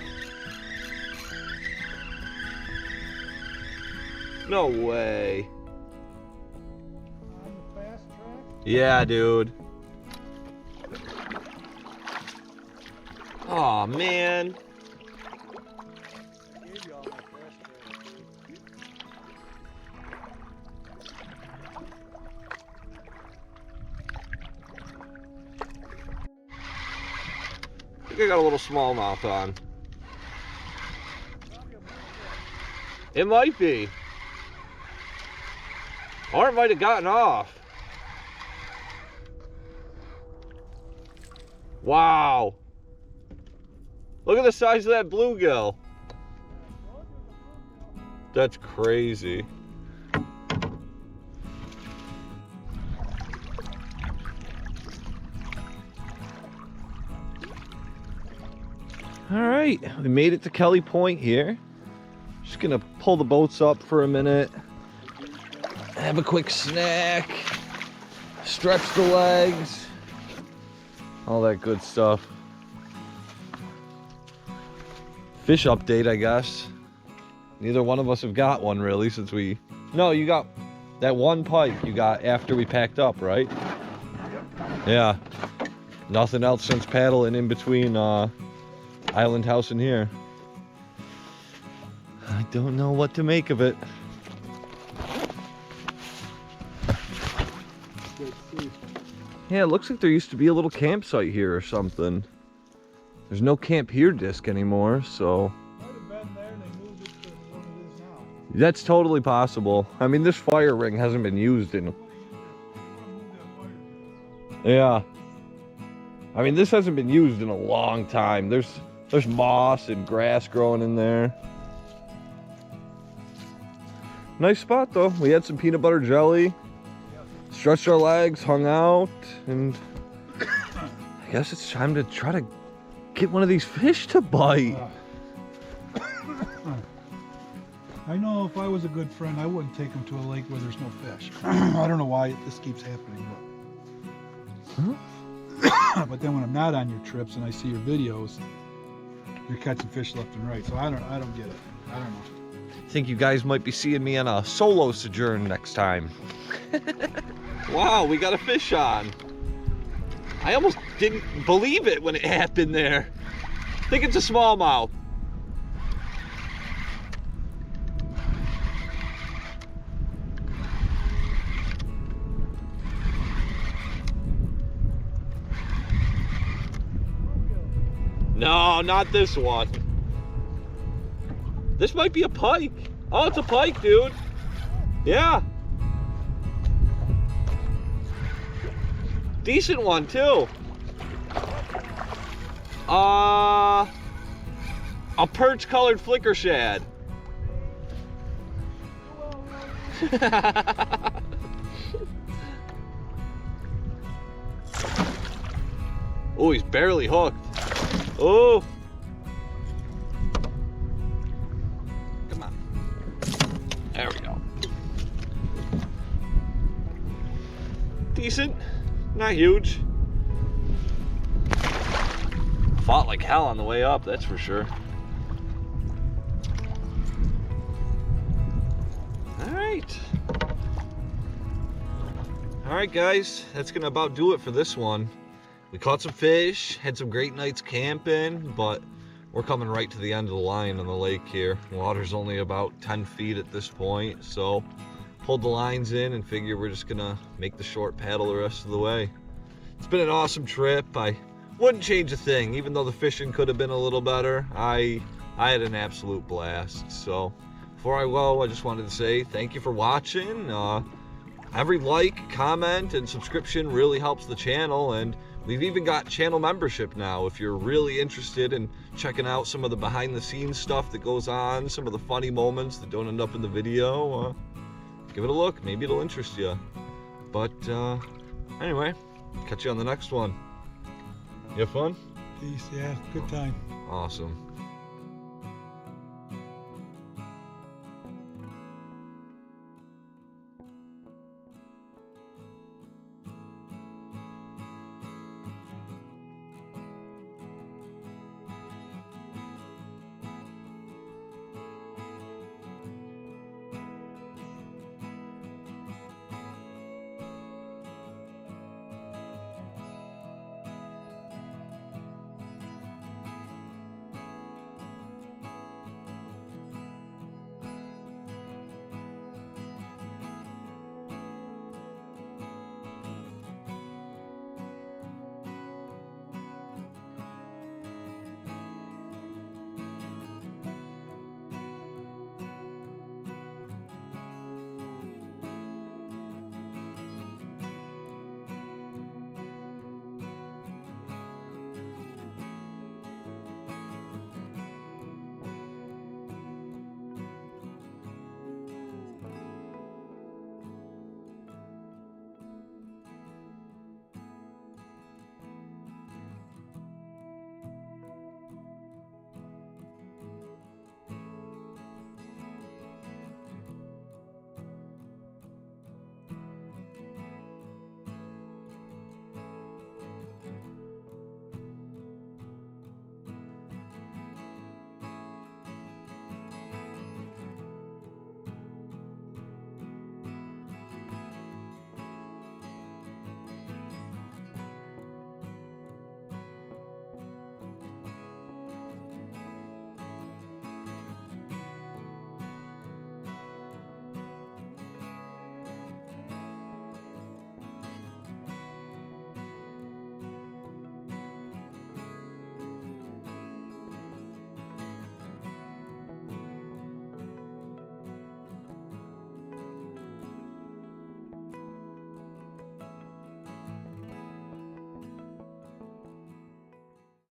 No way. On the fast track? Yeah, dude. Aw, man. I gave you all my fast track. I think I got a little smallmouth on. It might be. Or it might have gotten off. Wow. Look at the size of that bluegill. That's crazy. All right, we made it to Kelly Point here. Just gonna pull the boats up for a minute, have a quick snack, stretch the legs, all that good stuff. Fish update, I guess. Neither one of us have got one really since we... No, you got that one pike you got after we packed up, right? Yeah. Nothing else since paddling in between Island House and here. I don't know what to make of it. Yeah, it looks like there used to be a little campsite here or something. There's no Camp Here disc anymore, so... Might have been there and they moved it to what it is now. That's totally possible. I mean, this fire ring hasn't been used in... Yeah. I mean, this hasn't been used in a long time. There's moss and grass growing in there. Nice spot, though. We had some peanut butter jelly. Stretched our legs, hung out, and... I guess it's time to try to get one of these fish to bite. I know if I was a good friend, I wouldn't take him to a lake where there's no fish. I don't know why this keeps happening, but then when I'm not on your trips and I see your videos, you're catching fish left and right. So I don't get it. I don't know. I think you guys might be seeing me on a solo sojourn next time. Wow, we got a fish on. I almost didn't believe it when it happened there. I think it's a smallmouth. No, not this one. This might be a pike. Oh, it's a pike, dude. Yeah. Decent one, too. A perch-colored flicker shad. Oh, he's barely hooked. Oh. Come on. There we go. Decent. Not huge. Fought like hell on the way up, that's for sure. Alright. Alright guys, that's gonna about do it for this one. We caught some fish, had some great nights camping, but we're coming right to the end of the line on the lake here. Water's only about 10 feet at this point, so pulled the lines in and figure we're just gonna make the short paddle the rest of the way. It's been an awesome trip. I wouldn't change a thing, even though the fishing could have been a little better. I had an absolute blast. So before I go, I just wanted to say thank you for watching. Every like, comment, and subscription really helps the channel, and we've even got channel membership now. If you're really interested in checking out some of the behind the scenes stuff that goes on, some of the funny moments that don't end up in the video, give it a look. Maybe it'll interest you. But anyway, catch you on the next one. You have fun? Peace, yeah, good time. Awesome.